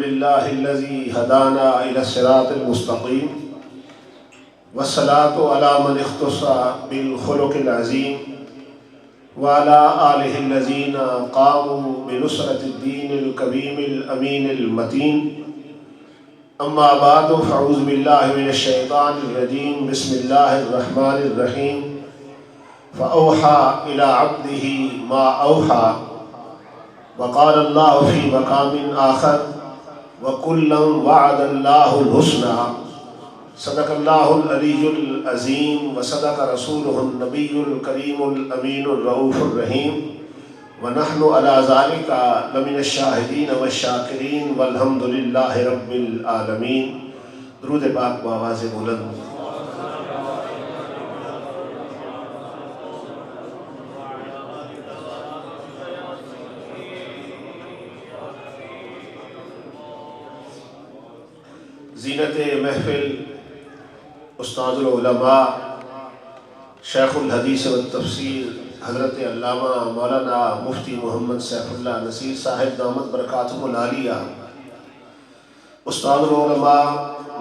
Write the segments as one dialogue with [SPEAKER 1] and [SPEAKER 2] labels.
[SPEAKER 1] للہ الذی ہدانا الی الصراط المستقیم والصلاة علی من اختص بالخلق العظیم وعلی آلہ الذین قاموا بنصرة الدین القویم الامین المتین اما بعد فاعوذ باللہ من الشیطان الرجیم بسم اللہ الرحمن الرحیم فأوحى إلى عبده ما أوحى وقال الله في مقام آخر وكلا وعد الله الحسنى صدق الله العلي العظيم وصدق رسوله النبي الكريم الأمين الرؤوف الرحيم ونحن على ذلك لمن الشاهدين والشاكرين والحمد لله رب العالمين. درود پاک بآواز بلند. زینت محفل استاد العلماء شیخ الحدیث والتفسیر حضرت علامہ مولانا مفتی محمد سیف اللہ نصیر صاحب دامت برکاتہم العالیہ، استاد العلماء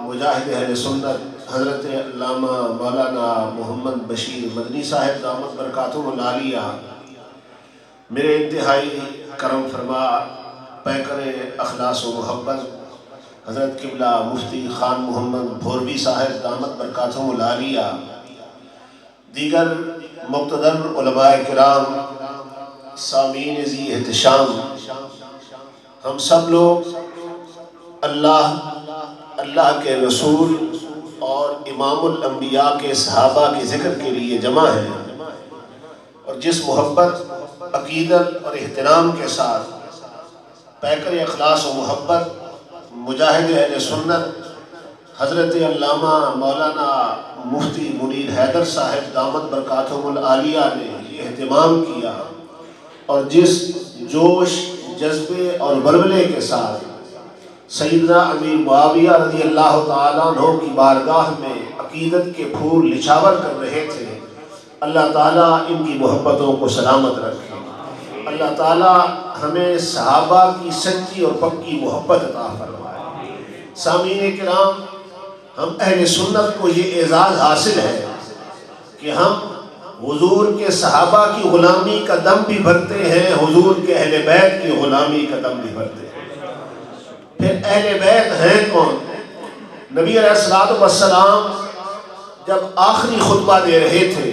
[SPEAKER 1] مجاہد اہل سنت حضرت علامہ مولانا محمد بشیر مدنی صاحب دامت برکاتہم العالیہ، میرے انتہائی کرم فرما پیکر اخلاص و محبت حضرت قبلہ مفتی خان محمد بھوروی صاحب دامت برکاتہم العالیہ، دیگر مقتدر علماء کرام، سامعین ذی احتشام، ہم سب لوگ اللہ کے رسول اور امام الانبیاء کے صحابہ کے ذکر کے لیے جمع ہیں، اور جس محبت، عقیدت اور احترام کے ساتھ پیکر اخلاص و محبت مجاہد اہل سنت حضرت علامہ مولانا مفتی منیر حیدر صاحب دامت برکاتہم العالیہ نے یہ اہتمام کیا، اور جس جوش، جذبے اور بلبلے کے ساتھ سیدنا امیر معاویہ رضی اللہ تعالیٰ عنہ کی بارگاہ میں عقیدت کے پھول نچھاور کر رہے تھے، اللہ تعالیٰ ان کی محبتوں کو سلامت رکھے، اللہ تعالیٰ ہمیں صحابہ کی سچی اور پکی محبت عطا فرمائے. سامعین کرام، ہم اہل سنت کو یہ اعزاز حاصل ہے کہ ہم حضور کے صحابہ کی غلامی کا دم بھی بھرتے ہیں، حضور کے اہل بیت کی غلامی کا دم بھی بھرتے ہیں. پھر اہل بیت ہیں کون؟ نبی علیہ السلام جب آخری خطبہ دے رہے تھے،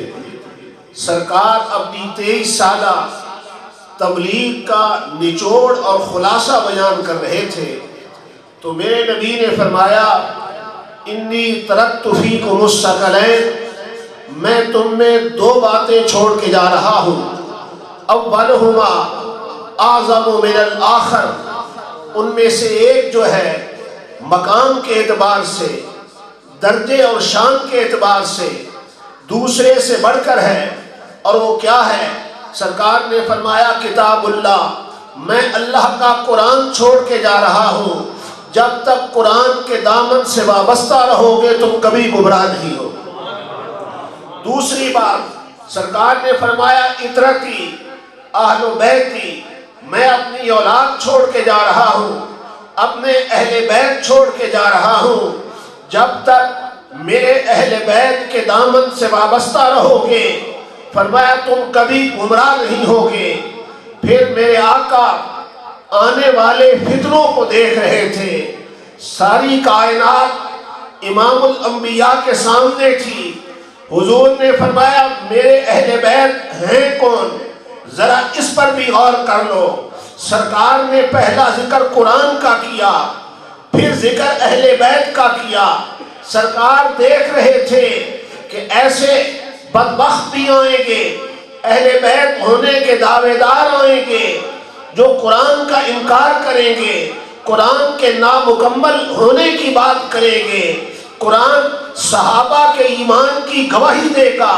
[SPEAKER 1] سرکار اپنی 23 سالہ تبلیغ کا نچوڑ اور خلاصہ بیان کر رہے تھے، تو میرے نبی نے فرمایا انی ترکت فیکم الثقلین، میں تم میں 2 باتیں چھوڑ کے جا رہا ہوں، اولہما اعظم من الآخر، ان میں سے ایک جو ہے مقام کے اعتبار سے، درجے اور شان کے اعتبار سے دوسرے سے بڑھ کر ہے، اور وہ کیا ہے؟ سرکار نے فرمایا کتاب اللہ، میں اللہ کا قرآن چھوڑ کے جا رہا ہوں، جب تک قرآن کے دامن سے وابستہ رہو گے تم کبھی گمراہ نہیں ہو. دوسری بات سرکار نے فرمایا اطرتی اہل بیتی، میں اپنی اولاد چھوڑ کے جا رہا ہوں، اپنے اہل بیت چھوڑ کے جا رہا ہوں، جب تک میرے اہل بیت کے دامن سے وابستہ رہو گے فرمایا تم کبھی گمراہ نہیں ہوگے. پھر میرے آقا آنے والے فتنوں کو دیکھ رہے تھے، ساری کائنات امام الانبیاء کے سامنے تھی، حضور نے فرمایا میرے اہل بیت ہیں کون؟ ذرا اس پر بھی غور کر لو. سرکار نے پہلا ذکر قرآن کا کیا، پھر ذکر اہل بیت کا کیا. سرکار دیکھ رہے تھے کہ ایسے بدبخت بھی آئیں گے، اہل بیت ہونے کے دعوے دار آئیں گے جو قرآن کا انکار کریں گے، قرآن کے نامکمل ہونے کی بات کریں گے. قرآن صحابہ کے ایمان کی گواہی دے گا،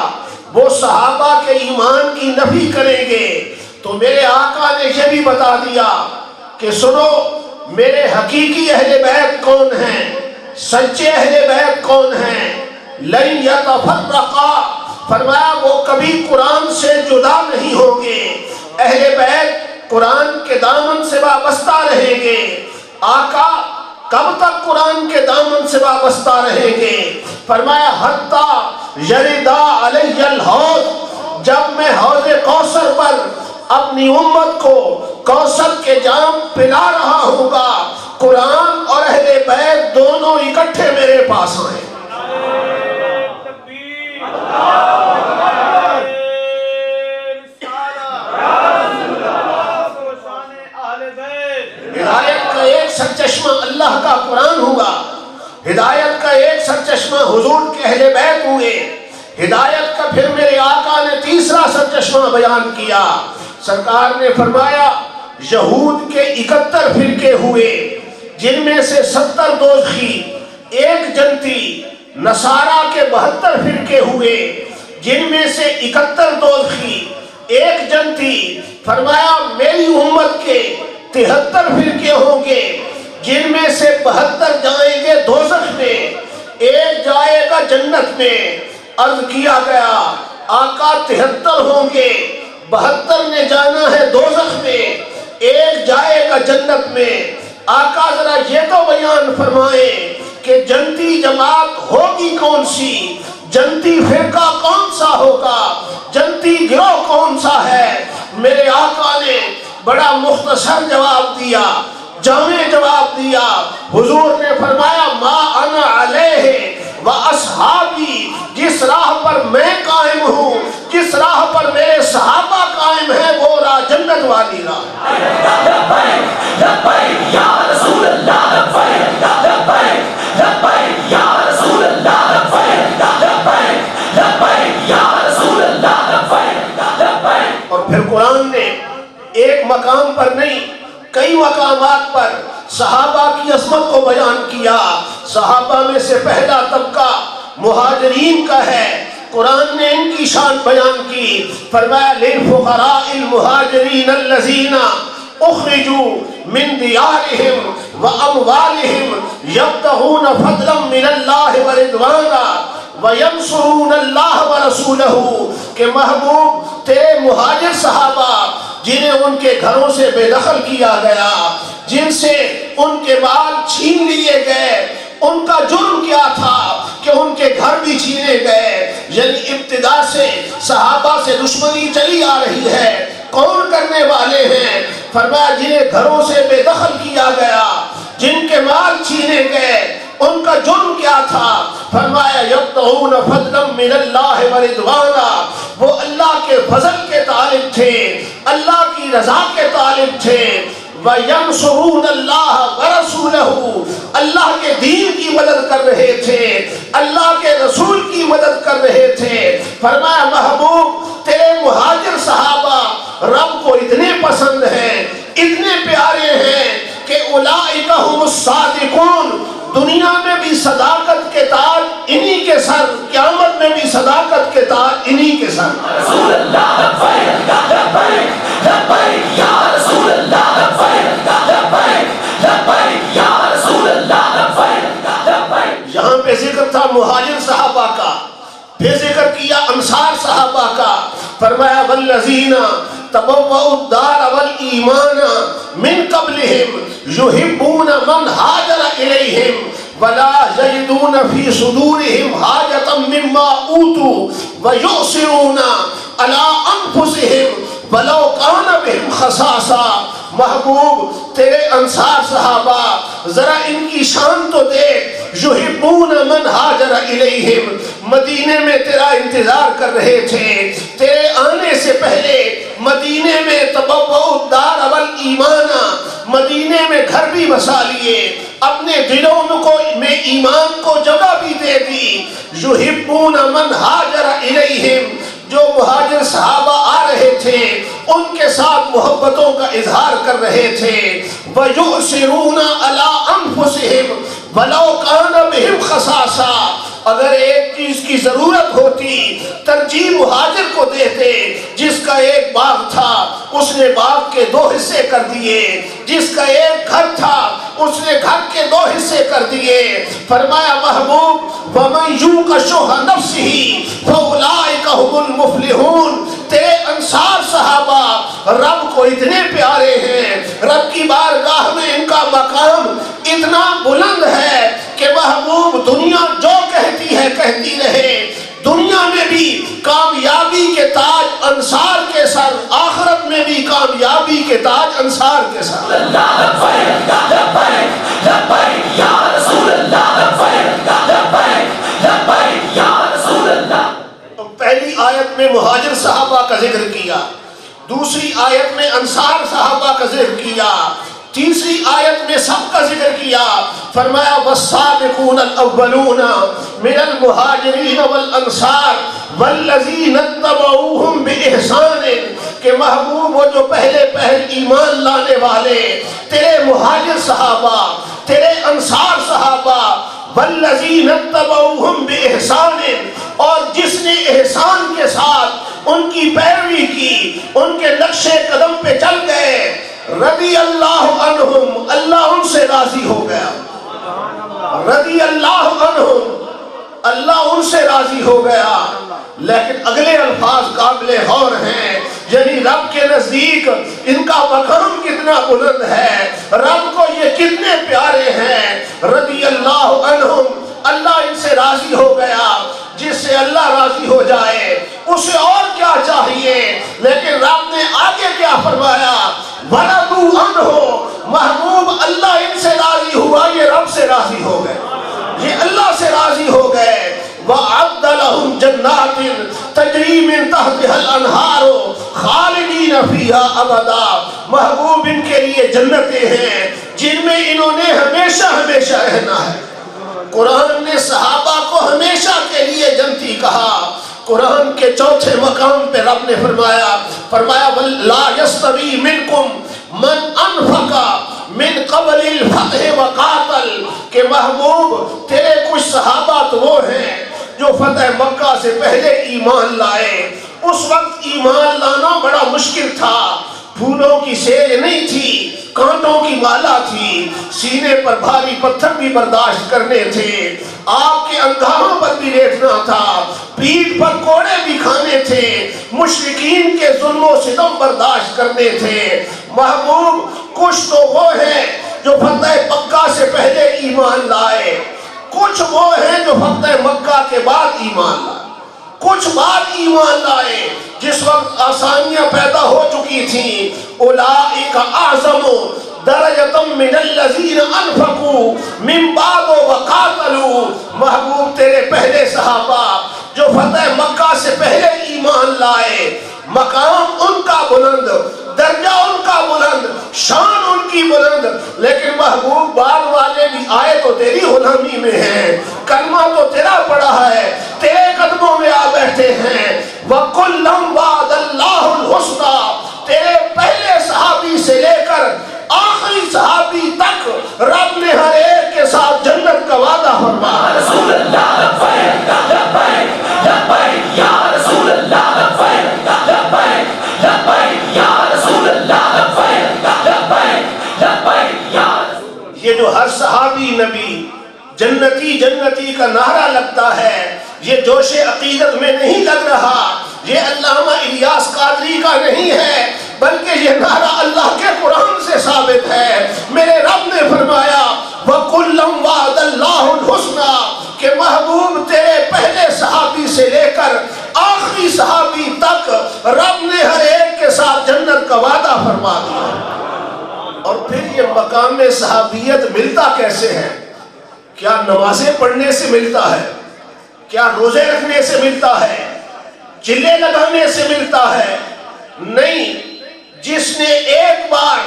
[SPEAKER 1] وہ صحابہ کے ایمان کی نفی کریں گے. تو میرے آقا نے یہ بھی بتا دیا کہ سنو میرے حقیقی اہل بیت کون ہیں، سچے اہل بیت کون ہیں. لن یتفرقا، فرمایا وہ کبھی قرآن سے جدا نہیں ہوں گے. اہل بیت قرآن کے دامن سے وابستہ رہیں گے۔ آقا کب تک قرآن کے دامن سے وابستہ رہیں گے؟ فرمایا حتی یردا علی الحوض، جب میں حوض کوثر پر اپنی امت کو کوثر کے جام پلا رہا ہوں گا، قرآن اور اہل بیت دونوں اکٹھے میرے پاس آئیں۔ ہدایت کا ایک سرچشمہ اللہ کا قرآن ہوگا، ہدایت کا ایک سرچشمہ حضور کے اہل بیت ہوئے، ہدایت کا پھر میرے آقا نے تیسرا سرچشمہ بیان کیا۔ سرکار نے فرمایا یہود کے 71 فرقے ہوئے، جن میں سے 70 دوزخی، ایک جنتی۔ نصارہ کے 72 فرقے ہوئے، جن میں سے 71 دوزخی، ایک جنتی۔ فرمایا میری امت کے 73 فرقے ہوں گے، جن میں سے 72 جائیں گے دوزخ میں، ایک جائے گا جنت میں۔ عرض کیا گیا آقا 73 ہوں گے، 72 نے جانا ہے دوزخ میں، ایک جائے گا جنت میں۔ آقا ذرا یہ تو بیان فرمائیں کہ جنتی جماعت ہوگی کون سی، جنتی فرقہ کون سا ہوگا، جنتی گروہ کون سا ہے؟ میرے آقا نے بڑا مختصر جواب دیا، جامع جواب دیا۔ حضور نے فرمایا ما انا علیہ و اصحابی، جس راہ پر میں قائم ہوں، جس راہ پر میرے صحابہ قائم ہیں، وہ راہ جنت والی راہ۔ لبیک لبیک یا رسول اللہ، لبیک لبیک لبیک یا رسول اللہ، لبیک لبیک لبیک یا رسول اللہ، لبیک لبیک۔ اور پھر قرآن نے ایک مقام پر نہیں، کئی مقامات پر صحابہ کی عظمت کو بیان کیا۔ صحابہ میں سے پہلا طبقہ مہاجرین کا ہے، قرآن نے ان کی شان بیان کی۔ فرمایا للفقراء المہاجرین الذین اخرجوا من دیارہم واموالہم یبتغون فضلا من اللہ ورضوانا وینصرون اللہ ورسولہ، کہ محبوب تیرے مہاجر صحابہ جنہیں ان کے گھروں سے بے دخل کیا گیا، جن سے ان کے مال چھین لیے گئے، ان کا جرم کیا تھا کہ ان کے گھر بھی چھینے گئے۔ یعنی ابتدا سے صحابہ سے دشمنی چلی آ رہی ہے، کون کرنے والے ہیں؟ فرمایا جنہیں گھروں سے بے دخل کیا گیا، جن کے مال چھینے گئے، ان کا جرم کیا تھا؟ فرمایا یبتغون فضلا من اللہ ورضوانا، وہ اللہ کے فضل کے طالب تھے، اللہ کی رضا کے طالب تھے۔ وَيَنْصُرُونَ اللَّهَ وَرَسُولَهُ، اللہ کے دین کی مدد کر رہے تھے، اللہ کے رسول کی مدد کر رہے تھے۔ فرمایا محبوب تیرے مہاجر صحابہ رب کو اتنے پسند ہیں، اتنے پیارے ہیں کہ اولئک هم الصادقون، دنیا میں بھی صداقت کے تاج انہی کے سر، قیامت میں بھی صداقت کے تاج انہی کے سر۔ رسول اللہ لبیک لبیک لبیک یا رسول اللہ، لبیک لبیک لبیک یا رسول اللہ، لبیک لبیک۔ یہاں پہ ذکر تھا مہاجر صحابہ کا، پھر ذکر کیا انصار صحابہ کا۔ فرمایا والذین تبوؤوا الدار والایمان من قبلہم یحبون من ہاجر الیہم ولا یجدون فی صدورہم حاجۃ مما اوتوا ویؤثرون علی انفسہم ولو کان بہم خصاصہ۔ محبوب تیرے انصار صحابہ ذرا ان کی شان تو دیکھ، یحبون من ہاجر الیہم، مدینے میں تیرا انتظار کر رہے تھے، تیرے آنے سے پہلے مدینے میں تبوؤا الدار والایمان، مدینے میں گھر بھی بسا لیے، اپنے دلوں میں ایمان کو جگہ بھی دے دی۔ یحبون من ہاجر الیہم، جو مہاجر صحابہ آ رہے تھے ان کے ساتھ محبتوں کا اظہار کر رہے تھے۔ وَيُؤْثِرُونَ عَلَىٰ أَنفُسِهِمْ وَلَوْ كَانَ بِهِمْ خَصَاصَةٌ، اگر ایک چیز کی ضرورت ہوتی ترجیح مہاجر کو دیتے۔ جس کا ایک باغ تھا اس نے باغ کے 2 حصے کر دیے، جس کا ایک گھر تھا اس نے گھر کے 2 حصے کر دیے۔ فرمایا محبوب وَمَنْ يُوقَ شُحَّ نَفْسِهِ فَأُولَٰئِكَ هُمُ الْمُفْلِحُونَ، تیرے انصار صحابہ رب کو اتنے پیارے ہیں، رب کی بارگاہ میں ان کا مقام اتنا بلند ہے کہ محبوب دنیا جو کہتی ہے کہتی رہے، دنیا میں بھی کامیابی کے تاج انصار کے سر، آخرت میں بھی کامیابی کے تاج انصار کے سر۔ پہلی آیت میں مہاجر صحابہ کا ذکر کیا، دوسری آیت میں انصار صحابہ کا ذکر کیا، تیسری آیت میں سب کا ذکر کیا، فرمایا والسابقون الاولون من المہاجرین والانصار والذین اتبعوہم باحسان، کہ محبوب وہ جو پہلے ایمان لانے والے تیرے مہاجر صحابہ، تیرے انصار صحابہ، والذین اتبعوہم باحسان، اور جس نے احسان کے ساتھ ان کی پیروی کی، ان کے نقش قدم پہ چل گئے، رضی اللہ عنہم، اللہ ان سے راضی ہو گیا، رضی اللہ عنہم، اللہ ان سے راضی ہو گیا۔ لیکن اگلے الفاظ قابل غور ہیں، یعنی رب کے نزدیک ان کا مقام کتنا بلند ہے، رب کو یہ کتنے پیارے ہیں۔ رضی اللہ عنہم، اللہ ان سے راضی ہو گیا، جس سے اللہ راضی ہو جائے اسے اور کیا چاہیے۔ لیکن رب نے آگے کیا فرمایا، وَرَضُوا عَنْهُ، محبوب اللہ ان سے راضی ہوا، یہ رب سے راضی ہو گئے، یہ اللہ سے راضی ہو گئے۔ وَأَعَدَّ لَهُمْ جَنَّاتٍ تَجْرِي مِن تَحْتِهَا الْأَنْهَارُ خَالِدِينَ فِيهَا أَبَدًا، محبوب ان کے لیے جنتیں ہیں جن میں انہوں نے ہمیشہ ہمیشہ رہنا ہے۔ قرآن نے صحابہ کو ہمیشہ کے لیے جنتی کہا۔ قرآن کے چوتھے مقام پہ رب نے فرمایا وَلَا يَسْتَوِي مِنْكُمْ مَنْ أَنْفَقَ مِنْ قَبْلِ الْفَتْحِ وَقَاتَلَ، کہ محبوب تیرے کچھ صحابہ تو وہ ہیں جو فتح مکہ سے پہلے ایمان لائے۔ اس وقت ایمان لانا بڑا مشکل تھا، پھولوں کی سیج نہیں تھی، کانٹوں کی مالا تھی، سینے پر بھاری پتھر بھی برداشت کرنے تھے، آپ کے انگاروں پر بھی لیٹنا تھا، پیٹھ پر کوڑے بھی کھانے تھے، مشرکین کے ظلم و ستم برداشت کرنے تھے۔ محبوب کچھ تو وہ ہیں جو فتح مکہ سے پہلے ایمان لائے، کچھ وہ ہیں جو فتح مکہ کے بعد ایمان لائے، کچھ بعد ایمان لائے جس وقت آسانیاں پیدا ہو چکی تھیں۔ اولئک اعظم درجۃ من الذین انفقوا من بعد وقاتلوا، محبوب تیرے پہلے صحابہ جو فتح مکہ سے پہلے ایمان لائے، مقام ان کا بلند، درجہ ان کا بلند، شان ان کی بلند، لیکن محبوب بعد والے بھی آئے تو تیری غلامی میں ہیں، کلمہ تو تیرا پڑھا ہے، تیرے قدموں میں آ بیٹھے ہیں۔ وَكُلًّا وَعَدَ اللَّهُ الْحُسْنَى، تیرے پہلے صحابی سے لے کر آخری صحابی تک رب نے ہر ایک کے ساتھ جنت کا وعدہ فرمایا۔ رسول اللہ لبیک لبیک لبیک یا رسول اللہ لبیک لبیک لبیک یا رسول اللہ لبیک لبیک لبیک یا رسول۔ یہ جو ہر صحابی نبی جنتی جنتی کا نعرہ لگتا ہے، یہ جوش عقیدت میں نہیں لگ رہا، یہ علامہ الیاس قادری کا نہیں ہے، بلکہ یہ نعرہ اللہ کے قرآن سے ثابت ہے۔ میرے رب نے فرمایا وَكُلًّا وَعَدَ اللَّهُ الْحُسْنَى، کہ محبوب تیرے پہلے صحابی سے لے کر آخری صحابی تک رب نے ہر ایک کے ساتھ جنت کا وعدہ فرما دیا۔ اور پھر یہ مقام صحابیت ملتا کیسے ہے؟ کیا نمازیں پڑھنے سے ملتا ہے؟ کیا روزے رکھنے سے ملتا ہے؟ چلے لگانے سے ملتا ہے؟ نہیں، جس نے ایک بار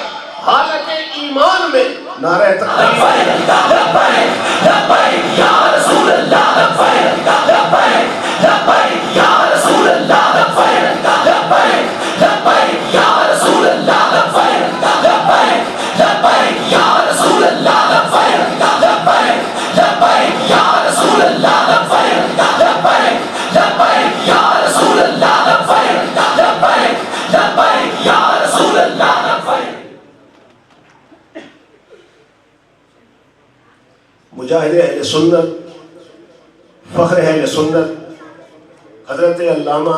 [SPEAKER 1] حالت ایمان میں نعرہ تکبیر لبیک لبیک یا رسول اللہ لبیک لبیک لبیک یا رسول اللہ لبیک لبیک لبیک یا رسول اللہ لبیک لبیک لبیک یا رسول اللہ لبیک لبیک لبیک یا رسول اللہ لبیک لبیک لبیک یا رسول اللہ لبیک لبیک لبیک یا رسول اللہ لبیک۔ مجاہد اہل سنت، فخر اہل سنت، حضرت علامہ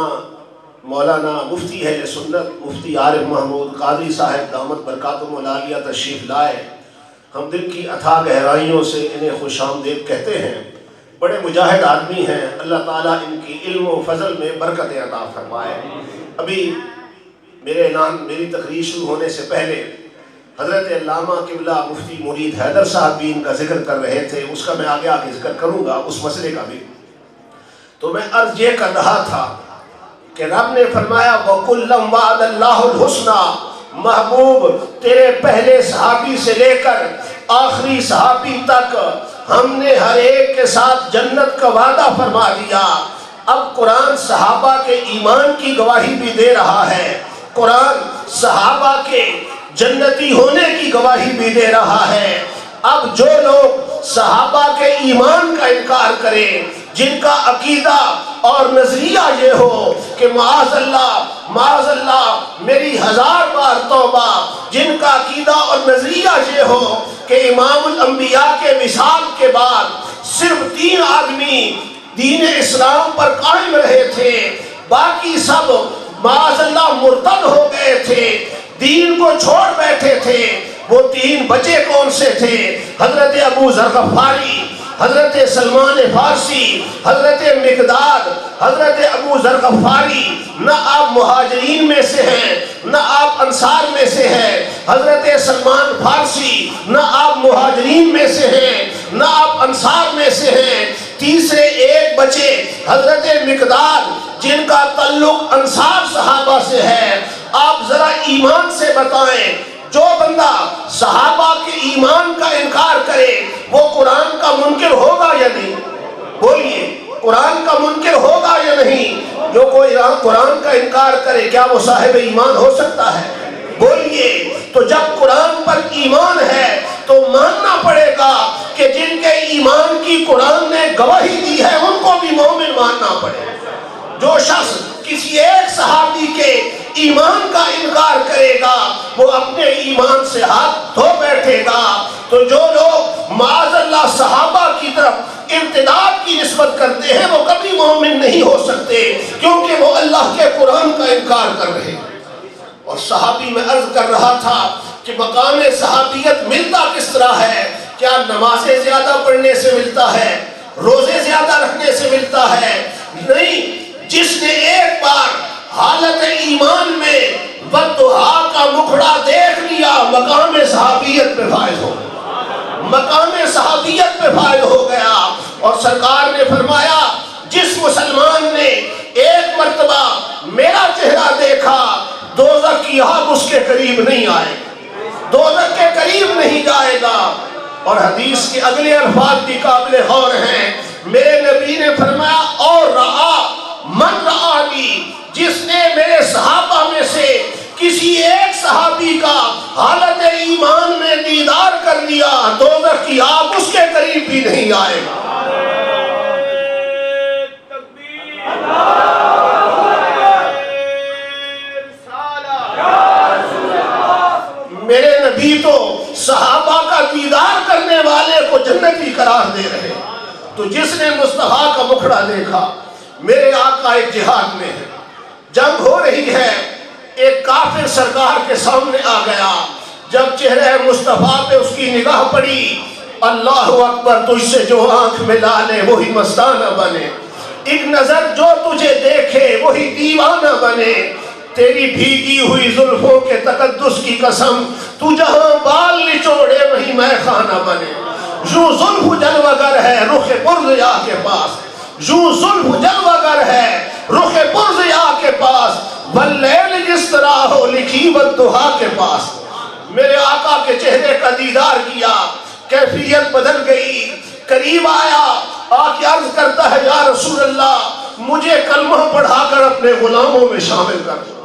[SPEAKER 1] مولانا مفتی ہے سنت مفتی عارف محمود قادری صاحب دامت برکاتہم العالیہ تشریف لائے. ہم دل کی اتھاہ گہرائیوں سے انہیں خوش آمدید کہتے ہیں. بڑے مجاہد آدمی ہیں، اللہ تعالیٰ ان کی علم و فضل میں برکت عطا فرمائے. ابھی میری تقریر شروع ہونے سے پہلے حضرت علامہ قبلہ مفتی مرید حیدر صاحب بھی ان کا ذکر کر رہے تھے، اس کا میں آگے آگے ذکر کروں گا، اس مسئلے کا بھی. تو میں عرض یہ کر رہا تھا کہ رب نے فرمایا وَكُلًّا وَعَدَ اللَّهُ الْحُسْنَى، محبوب تیرے پہلے صحابی سے لے کر آخری صحابی تک ہم نے ہر ایک کے ساتھ جنت کا وعدہ فرما دیا. اب قرآن صحابہ کے ایمان کی گواہی بھی دے رہا ہے، قرآن صحابہ کے جنتی ہونے کی گواہی بھی دے رہا ہے. اب جو لوگ صحابہ کے ایمان کا انکار کریں، جن کا عقیدہ اور نظریہ یہ ہو کہ معاذ اللہ میری 1000 بار توبہ، جن کا عقیدہ اور نظریہ یہ ہو کہ امام الانبیاء کے وصال کے بعد صرف 3 آدمی دین اسلام پر قائم رہے تھے، باقی سب معاذ اللہ مرتد ہو گئے تھے، دین کو چھوڑ بیٹھے تھے. وہ 3 بچے کون سے تھے؟ حضرت ابو ذر غفاری، حضرت سلمان فارسی، حضرت مقداد. حضرت ابو ذر غفاری نہ آپ مہاجرین میں سے ہیں نہ آپ انصار میں سے ہیں، حضرت سلمان فارسی نہ آپ مہاجرین میں سے ہیں نہ آپ انصار میں سے ہیں. تیسرے ایک بچے حضرت مقداد جن کا تعلق انصار صحابہ سے ہے. آپ ذرا ایمان سے بتائیں، جو بندہ صحابہ کے ایمان کا انکار کرے وہ قرآن کا منکر ہوگا یا نہیں؟ بولیے، قرآن کا منکر ہوگا یا نہیں؟ جو کوئی قرآن کا انکار کرے کیا وہ صاحب ایمان ہو سکتا ہے؟ بولیے. تو جب قرآن پر ایمان ہے تو ماننا پڑے گا کہ جن کے ایمان کی قرآن نے گواہی دی ہے ان کو بھی مومن ماننا پڑے گا. جو شخص کسی ایک صحابی کے ایمان کا انکار کرے گا وہ اپنے ایمان سے ہاتھ دھو بیٹھے گا. تو جو لوگ معاذ اللہ صحابہ کی طرف ارتداد کی نسبت کرتے ہیں وہ کبھی مومن نہیں ہو سکتے، کیونکہ وہ اللہ کے قرآن کا انکار کر رہے ہیں. اور صحابی میں عرض کر رہا تھا کہ مقام صحابیت ملتا کس طرح ہے؟ کیا نمازیں زیادہ پڑھنے سے ملتا ہے؟ روزے زیادہ رکھنے سے ملتا ہے؟ نہیں. جس نے ایک بار حالت ایمان میں والضحیٰ کا مکھڑا دیکھ لیا مقام صحابیت پہ فائز ہو گیا، مقام صحابیت پہ فائز ہو گیا. اور سرکار نے فرمایا جس مسلمان نے ایک مرتبہ میرا چہرہ دیکھا دوزخ کی آگ اس کے قریب نہیں آئے، دوزخ کے قریب نہیں جائے گا. اور حدیث کے اگلے الفاظ بھی قابل غور ہیں. میرے نبی نے فرمایا اور رعا من رعانی، جس نے میرے صحابہ میں سے کسی ایک صحابی کا حالت ایمان میں دیدار کر لیا دوزخ کی آگ اس کے قریب بھی نہیں آئے گا. میرے نبی تو صحابہ کا دیدار کرنے والے کو جنتی قرار دے رہے. تو جس نے مصطفیٰ کا مکھڑا دیکھا، میرے آقا ایک جہاد میں ہے، جنگ ہو رہی ہے، ایک کافر سرکار کے سامنے آ گیا. جب چہرہ مصطفیٰ پہ اس کی نگاہ پڑی، اللہ اکبر، تجھ سے جو آنکھ ملا لے وہی مستانہ بنے، ایک نظر جو تجھے دیکھے وہی دیوانہ بنے. تیری بھیگی ہوئی زلفوں کے تقدس کی قسم، تو جہاں بال نچوڑے وہی میں خانہ بنے. یوں زلف جلوگر ہے رخ برزیا کے پاس، یوں زلف جلوگر ہے رخ برزیا کے پاس، واللیل جس طرح ہو لکھی والضحیٰ کے پاس. میرے آقا کے چہرے کا دیدار کیا، کیفیت بدل گئی. قریب آیا، آکے عرض کرتا ہے یا رسول اللہ مجھے کلمہ پڑھا کر اپنے غلاموں میں شامل کر دو.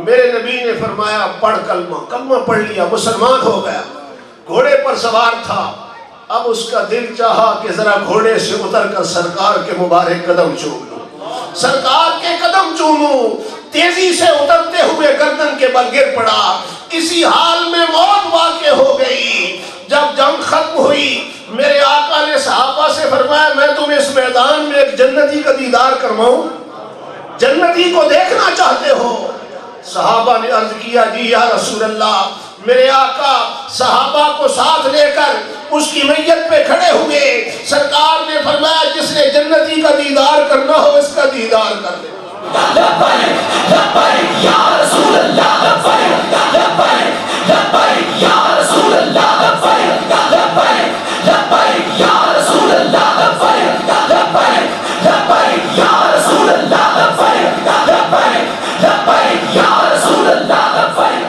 [SPEAKER 1] میرے نبی نے فرمایا پڑھ کلمہ. کلمہ پڑھ لیا، مسلمان ہو گیا. گھوڑے پر سوار تھا. اب اس کا دل چاہا کہ ذرا گھوڑے سے اتر کر سرکار کے مبارک قدم چوم لوں، سرکار کے قدم چوموں. تیزی سے اترتے ہوئے گردن کے بل گر پڑا. اسی حال میں موت واقع ہو گئی. جب جنگ ختم ہوئی میرے آقا نے صحابہ سے فرمایا میں تمہیں اس میدان میں ایک جنتی کا دیدار کرواؤں. جنتی کو دیکھنا چاہتے ہو؟ صحابہ نے عرض کیا جی یا رسول اللہ، میرے آقا صحابہ کو ساتھ لے کر اس کی میت پہ کھڑے ہوئے، سرکار نے فرمایا جس نے جنتی کا دیدار کرنا ہو اس کا دیدار کر لے۔
[SPEAKER 2] لبیک لبیک یا رسول اللہ، لبیک لبیک لبیک یا رسول اللہ، لبیک لبیک لبیک یا رسول اللہ، لبیک لبیک لبیک یا رسول اللہ، لبیک لبیک لبیک یا رسول اللہ، لبیک۔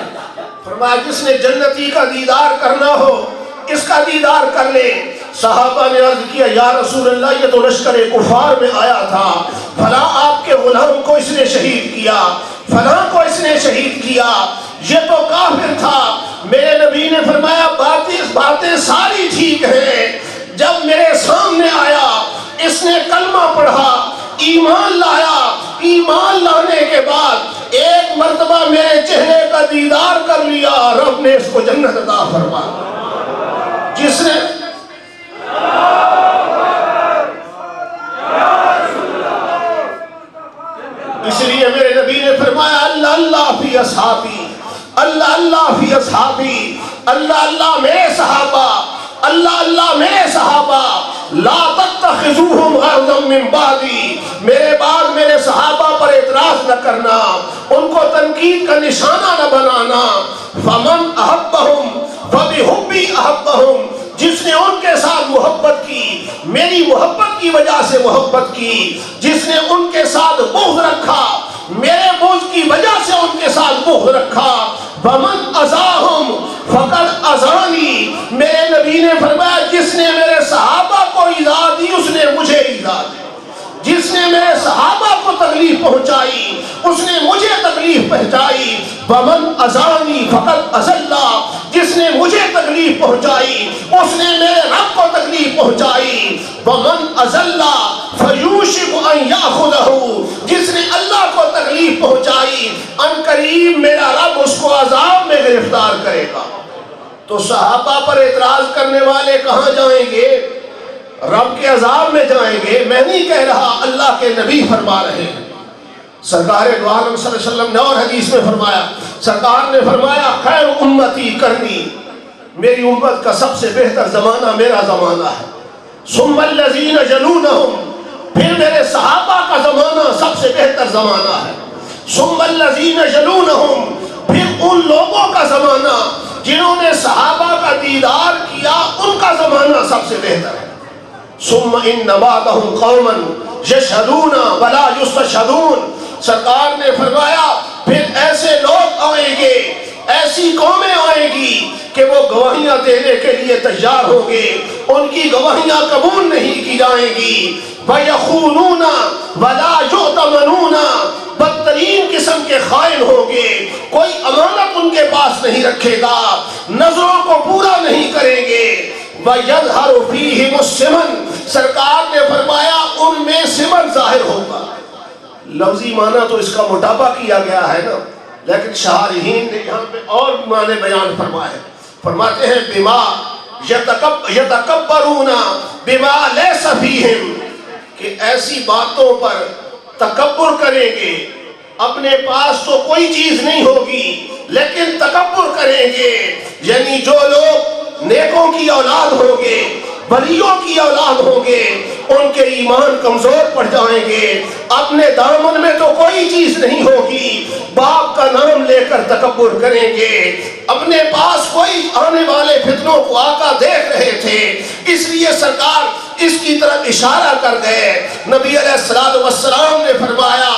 [SPEAKER 1] فرمایا جس نے جنتی کا دیدار کرنا ہو اس کا دیدار کر لے۔ صحابہ نے عرض کیا یا رسول اللہ یہ تو لشکر کفار میں آیا تھا، فلاں آپ کے غلام کو اس نے شہید کیا، فلاں کو اس نے شہید کیا، یہ تو کافر تھا۔ میرے نبی نے فرمایا باتیں ساری ٹھیک ہیں، جب میرے سامنے آیا اس نے کلمہ پڑھا، ایمان لایا، ایمان لانے کے بعد ایک مرتبہ میرے چہرے کا دیدار کر لیا، رب نے اس کو جنت عطا فرمایا۔ جس نے اس لیے میرے نبی نے فرمایا اللہ اللہ فی اصحابی، اللہ اللہ فی اصحابی، اللہ اللہ میرے صحابہ، اللہ اللہ میرے صحابہ، لا تتخذوہم غرضا من بعدی، میرے بعد میرے صحابہ پر اعتراض نہ کرنا، ان کو تنقید کا نشانہ نہ بنانا۔ فمن احبہم فبحبی احبہم، جس نے ان کے ساتھ محبت کی میری محبت کی وجہ سے محبت کی، جس نے ان کے ساتھ بغض رکھا میرے بغض کی وجہ سے ان کے ساتھ بغض رکھا۔ ومن اذاہم فقد اذانی، میرے نبی نے فرمایا جس نے میرے صحابہ کو ایذا دی اس نے مجھے ایذا دی، جس نے میرے صحابہ کو تکلیف پہنچائی اس نے مجھے تکلیف پہنچائی۔ ومن اذانی فقد اذلہ، جس نے مجھے تکلیف پہنچائی اس نے میرے رب کو تکلیف پہنچائی۔ ومن اذلہ فیوشک ان یاخذہ، جس نے اللہ کو تکلیف پہنچائی ان قریب میرا رب اس کو عذاب میں گرفتار کرے گا۔ تو صحابہ پر اعتراض کرنے والے کہاں جائیں گے؟ رب کے عذاب میں جائیں گے۔ میں نہیں کہہ رہا، اللہ کے نبی فرما رہے ہیں۔ سرکار دو عالم صلی اللہ علیہ وسلم نے اور حدیث میں فرمایا، سرکار نے فرمایا خیر امتی کرنی، میری امت کا سب سے بہتر زمانہ میرا زمانہ ہے۔ ثم الذین یلونہم، پھر میرے صحابہ کا زمانہ سب سے بہتر زمانہ ہے۔ ثم الذین یلونہم، پھر ان لوگوں کا زمانہ جنہوں نے صحابہ کا دیدار کیا ان کا زمانہ سب سے بہتر ہے۔ ثم ان بعدهم قوما یشہدون ولا یستشہدون، سرکار نے فرمایا پھر ایسے لوگ آئیں گے، ایسی قومیں آئیں گی کہ وہ گواہیاں دینے کے لیے تیار ہوں گے، ان کی گواہیاں قبول نہیں کی جائیں گی۔ وَيَخُونُونَ وَلَا يُؤْتَمَنُونَ، بدترین قسم کے خائن ہوں گے، کوئی امانت ان کے پاس نہیں رکھے گا، نظروں کو پورا نہیں کریں گے۔ وَيَظْهَرُ فِيهِمُ السِّمَنُ، سرکار نے فرمایا ان میں سمن ظاہر ہوگا۔ لفظی معنی تو اس کا مطابق کیا گیا ہے نا، لیکن شارحین نے یہاں پہ اور معنی بیان فرمائے، فرماتے ہیں بما یتکبرون بما لیس فیہم، کہ ایسی باتوں پر تکبر کریں گے، اپنے پاس تو کوئی چیز نہیں ہوگی لیکن تکبر کریں گے، یعنی جو لوگ نیکوں کی اولاد ہوں گے، ولیوں کی اولاد ہوں گے، ان کے ایمان کمزور پڑ جائیں گے، اپنے دامن میں تو کوئی چیز نہیں ہوگی، باپ کا نام لے کر تکبر کریں گے، اپنے پاس کوئی آنے والے فتنوں کو آقا دیکھ رہے تھے، اس لیے سرکار اس کی طرف اشارہ کر گئے۔ نبی علیہ السلام نے فرمایا،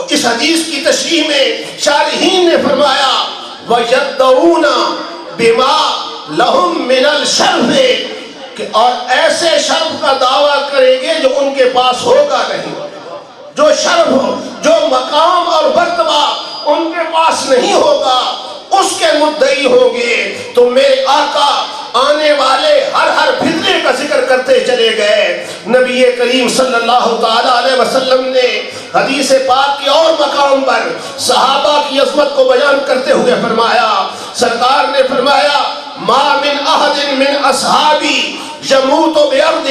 [SPEAKER 1] اس حدیث کی تشریح میں شارحین نے فرمایا وَيَدَّعُونَ بِمَا لَهُم مِّنَ الشَّرْفِ، کہ اور ایسے شرف کا دعویٰ کریں گے جو ان کے پاس ہوگا نہیں، جو شرف ہو، جو مقام اور مرتبہ ان کے پاس نہیں ہوگا اس کے مدعی ہوں گے۔ تو میرے آقا آنے والے ہر فتنے کا ذکر کرتے چلے گئے۔ نبی کریم صلی اللہ تعالی علیہ وسلم نے حدیث پاک کے اور مقام پر صحابہ کی عظمت کو بیان کرتے ہوئے فرمایا، سرکار نے فرمایا ما من احد من اصحابی یموت بارض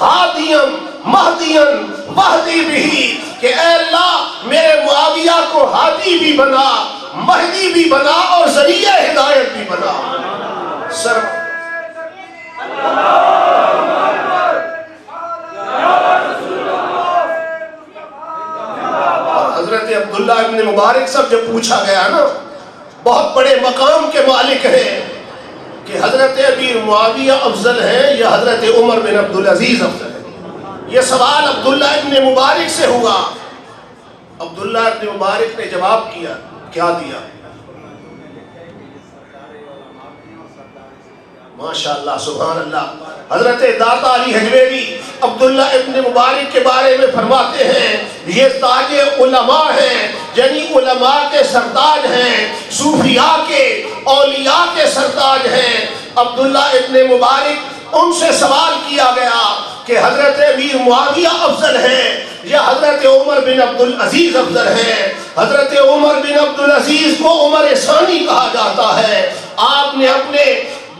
[SPEAKER 1] ہادیم مہدیم وحدی بھی، کہ اے اللہ میرے معاویہ کو ہادی بھی بنا، مہدی بھی بنا اور ذریعہ ہدایت بھی بنا۔ سر حضرت عبداللہ ابن مبارک سب جب پوچھا گیا نا، بہت بڑے مقام کے مالک ہیں، کہ حضرت امیر معاویہ افضل ہیں یا حضرت عمر بن عبدالعزیز افضل ہیں؟ یہ سوال عبداللہ ابن مبارک سے ہوا۔ عبداللہ ابن مبارک نے جواب کیا، کیا دیا؟ ماشاءاللہ سبحان اللہ۔ حضرت داتا علی حجویری عبداللہ ابن مبارک کے بارے میں فرماتے ہیں یہ تاج علماء ہیں، یعنی علماء کے سرتاج ہیں، صوفیاء کے اولیاء کے سرتاج ہیں۔ عبداللہ ابن مبارک ان سے سوال کیا گیا کہ حضرت امیر معاویہ افضل ہیں یا حضرت عمر بن عبدالعزیز افضل ہیں؟ حضرت عمر بن عبدالعزیز کو عمر ثانی کہا جاتا ہے۔ آپ نے اپنے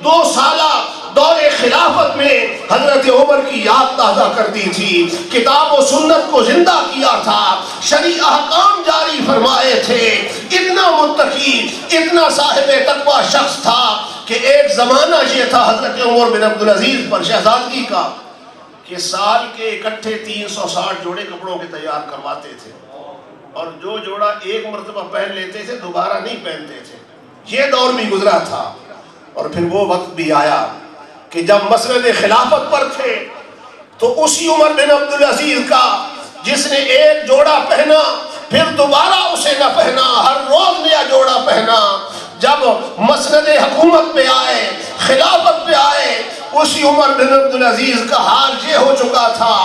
[SPEAKER 1] 2 سالہ دور خلافت میں حضرت عمر کی یاد تازہ کر دی تھی، کتاب و سنت کو زندہ کیا تھا، شرعی احکام جاری فرمائے تھے، اتنا متقی اتنا صاحب تقوی شخص تھا کہ ایک زمانہ یہ تھا حضرت عمر بن عبدالعزیز پر شہزادگی کا کہ سال کے اکٹھے 360 جوڑے کپڑوں کے تیار کرواتے تھے، اور جو جوڑا ایک مرتبہ پہن لیتے تھے دوبارہ نہیں پہنتے تھے۔ یہ دور بھی گزرا تھا، اور پھر وہ وقت بھی آیا کہ جب مسند خلافت پر تھے تو اسی عمر بن عبدالعزیز کا جس نے ایک جوڑا پہنا پھر دوبارہ اسے نہ پہنا، ہر روز نیا جوڑا پہنا، جب مسند حکومت پہ آئے، خلافت پہ آئے، اسی عمر بن عبدالعزیز کا حال یہ ہو چکا تھا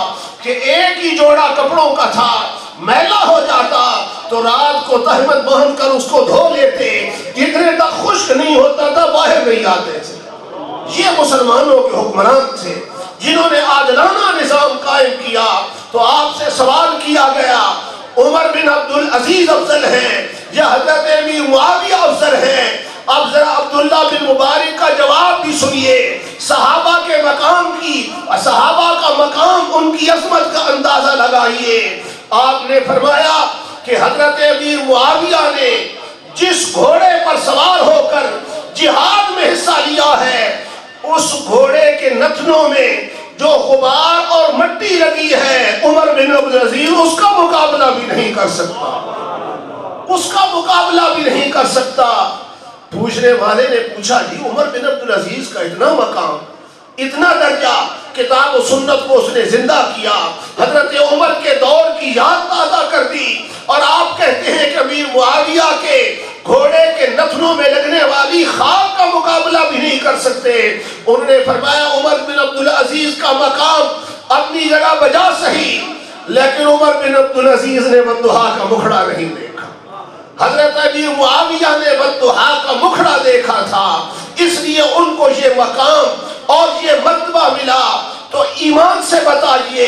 [SPEAKER 1] کہ ایک ہی جوڑا کپڑوں کا تھا، میلا ہو جاتا تو رات کو تہمت باندھ کر اس کو دھو لیتے، جتنے تک خشک نہیں ہوتا تھا باہر نہیں آتے تھے۔ یہ مسلمانوں کے حکمران تھے جنہوں نے عادلانہ نظام قائم کیا۔ تو آپ سے سوال کیا گیا عمر بن عبدالعزیز افضل ہیں یا حضرت امیر معاویہ افضل ہیں؟ اب ذرا عبداللہ بن مبارک کا جواب بھی سنیے، صحابہ کے مقام کی، صحابہ کا مقام، ان کی عظمت کا اندازہ لگائیے۔ آپ نے فرمایا کہ حضرت امیر معاویہ نے جس گھوڑے پر سوار ہو کر جہاد میں حصہ لیا ہے، اس گھوڑے کے نتنوں میں جو غبار اور مٹی لگی ہے، عمر بن عبدالعزیز اس کا مقابلہ بھی نہیں کر سکتا، اس کا مقابلہ بھی نہیں کر سکتا۔ پوچھنے والے نے پوچھا جی عمر بن عبدالعزیز کا اتنا مقام، اتنا درجہ، کتاب و سنت کو اس نے زندہ کیا، حضرت عمر کے دور کی یاد تازہ کر دی، اور آپ کہتے ہیں کہ امیر معاویہ کے گھوڑے کے نتنوں میں لگنے والی خاک کا مقابلہ بھی نہیں کر سکتے۔ انہوں نے فرمایا عمر بن عبدالعزیز کا مقام اپنی جگہ بجا صحیح، لیکن عمر بن عبدالعزیز نے والضحیٰ کا مکھڑا نہیں دیکھا، حضرت امیر معاویہ نے والضحیٰ کا مکھڑا دیکھا تھا، اس لیے ان کو یہ مقام اور یہ مرتبہ ملا۔ تو ایمان سے بتائیے،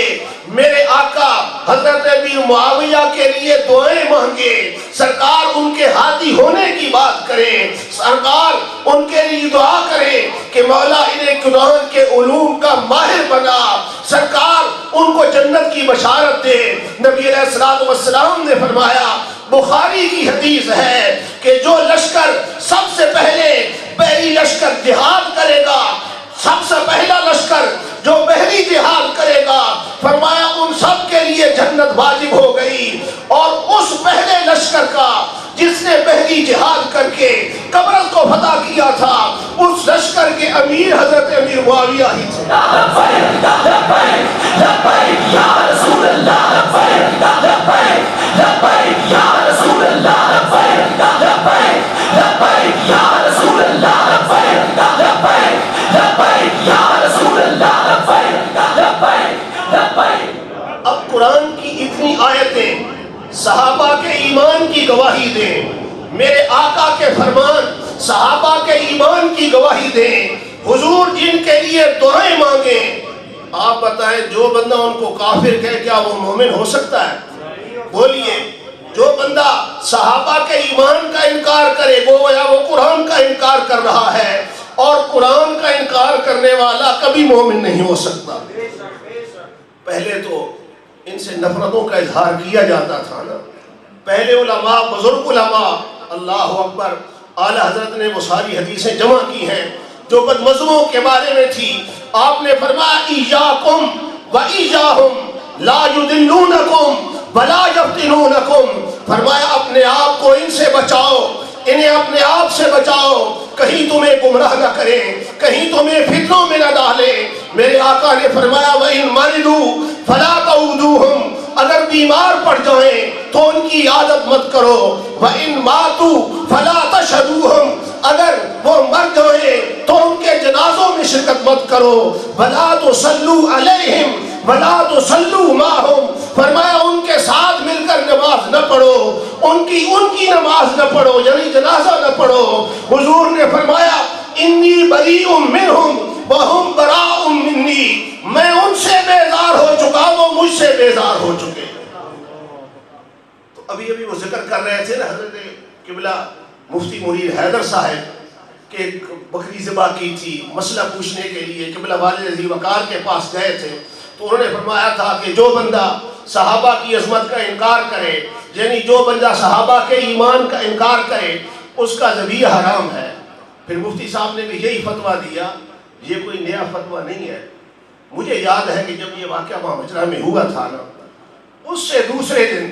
[SPEAKER 1] میرے آقا حضرت امیر معاویہ کے لیے دعائیں مانگے، سرکار ان کے ہادی ہونے کی بات کریں، سرکار ان کے لیے دعا کریں کہ مولا انہیں قرآن کے علوم کا ماہر بنا، سرکار ان کو جنت کی بشارت دے۔ نبی علیہ السلام نے فرمایا، بخاری کی حدیث ہے کہ جو لشکر سب سے پہلی لشکر جہاد کرے گا، سب سے پہلا لشکر جو بحری جہاد کرے گا، فرمایا ان سب کے لیے جنت واجب ہو گئی، اور اس پہلے لشکر کا جس نے بحری جہاد کر کے قبرص کو فتح کیا تھا، اس لشکر کے امیر حضرت امیر معاویہ ہی تھے۔
[SPEAKER 2] لبیک لبیک لبیک یا رسول اللہ، لبیک لبیک لبیک یا رسول اللہ، لبیک لبیک لبیک یا رسول اللہ، لبیک لبیک لبیک یا رسول اللہ، لبیک لبیک لبیک۔
[SPEAKER 1] اب قرآن کی اتنی آیتیں صحابہ کے ایمان کی گواہی دیں، میرے آقا کے فرمان صحابہ کے ایمان کی گواہی دیں، حضور جن کے لیے دعائیں مانگیں، آپ بتائیں جو بندہ ان کو کافر کہے کیا وہ مومن ہو سکتا ہے؟ بولیے، جو بندہ صحابہ کے ایمان کا انکار کرے گویا وہ قرآن کا انکار کر رہا ہے، اور قرآن کا انکار کرنے والا کبھی مومن نہیں ہو سکتا۔ پہلے تو ان سے نفرتوں کا اظہار کیا جاتا تھا نا. پہلے علماء، بزرگ علماء، اللہ اکبر، اعلیٰ حضرت نے وہ ساری حدیثیں جمع کی ہیں جو بدمزموں کے بارے میں تھی. آپ نے فرمایا ایاکم و ایاہم لا یضلونکم ولا یفتنونکم. فرمایا اپنے آپ کو ان سے بچاؤ، انہیں اپنے آپ سے بچاؤ، کہیں تمہیں گمراہ نہ کریں، کہیں تمہیں فتنوں میں نہ ڈالیں. میرے آقا نے فرمایا وَإِن مَرِضُوا فَلَا تَعُودُوهُمْ، اگر بیمار پڑ جائیں تو ان کی عادت مت کرو. وَإِن مَاتُوا فَلَا تَشْهَدُوهُمْ، اگر وہ مر جائیں تو ان کے جنازوں میں شرکت مت کرو. وَلَا تُصَلُّوا عَلَيْهِمْ وَلَا تُصَلُّوا مَعَهُمْ، فرمایا ان کے ساتھ مل کر نماز نہ پڑھو، ان کی نماز نہ پڑھو، یعنی جنازہ نہ پڑھو. حضور نے فرمایا انی بریء منہم وہم براء منی، میں ان سے بیزار ہو چکا، وہ مجھ سے بیزار ہو چکے. تو ابھی وہ ذکر کر رہے تھے نا حضرت قبلہ مفتی منیر حیدر صاحب کہ ایک بکری ذبح کی تھی مسئلہ پوچھنے کے لیے. قبلہ والد ذی وقار کے پاس گئے تھے تو انہوں نے فرمایا تھا کہ جو بندہ صحابہ کی عظمت کا انکار کرے، یعنی جو بندہ صحابہ کے ایمان کا انکار کرے، اس کا ذبیحہ حرام ہے. پھر مفتی صاحب نے بھی یہی فتویٰ دیا. یہ کوئی نیا فتویٰ نہیں ہے. مجھے یاد ہے کہ جب یہ واقعہ وہاں مجرا میں ہوا تھا نا، اس سے دوسرے دن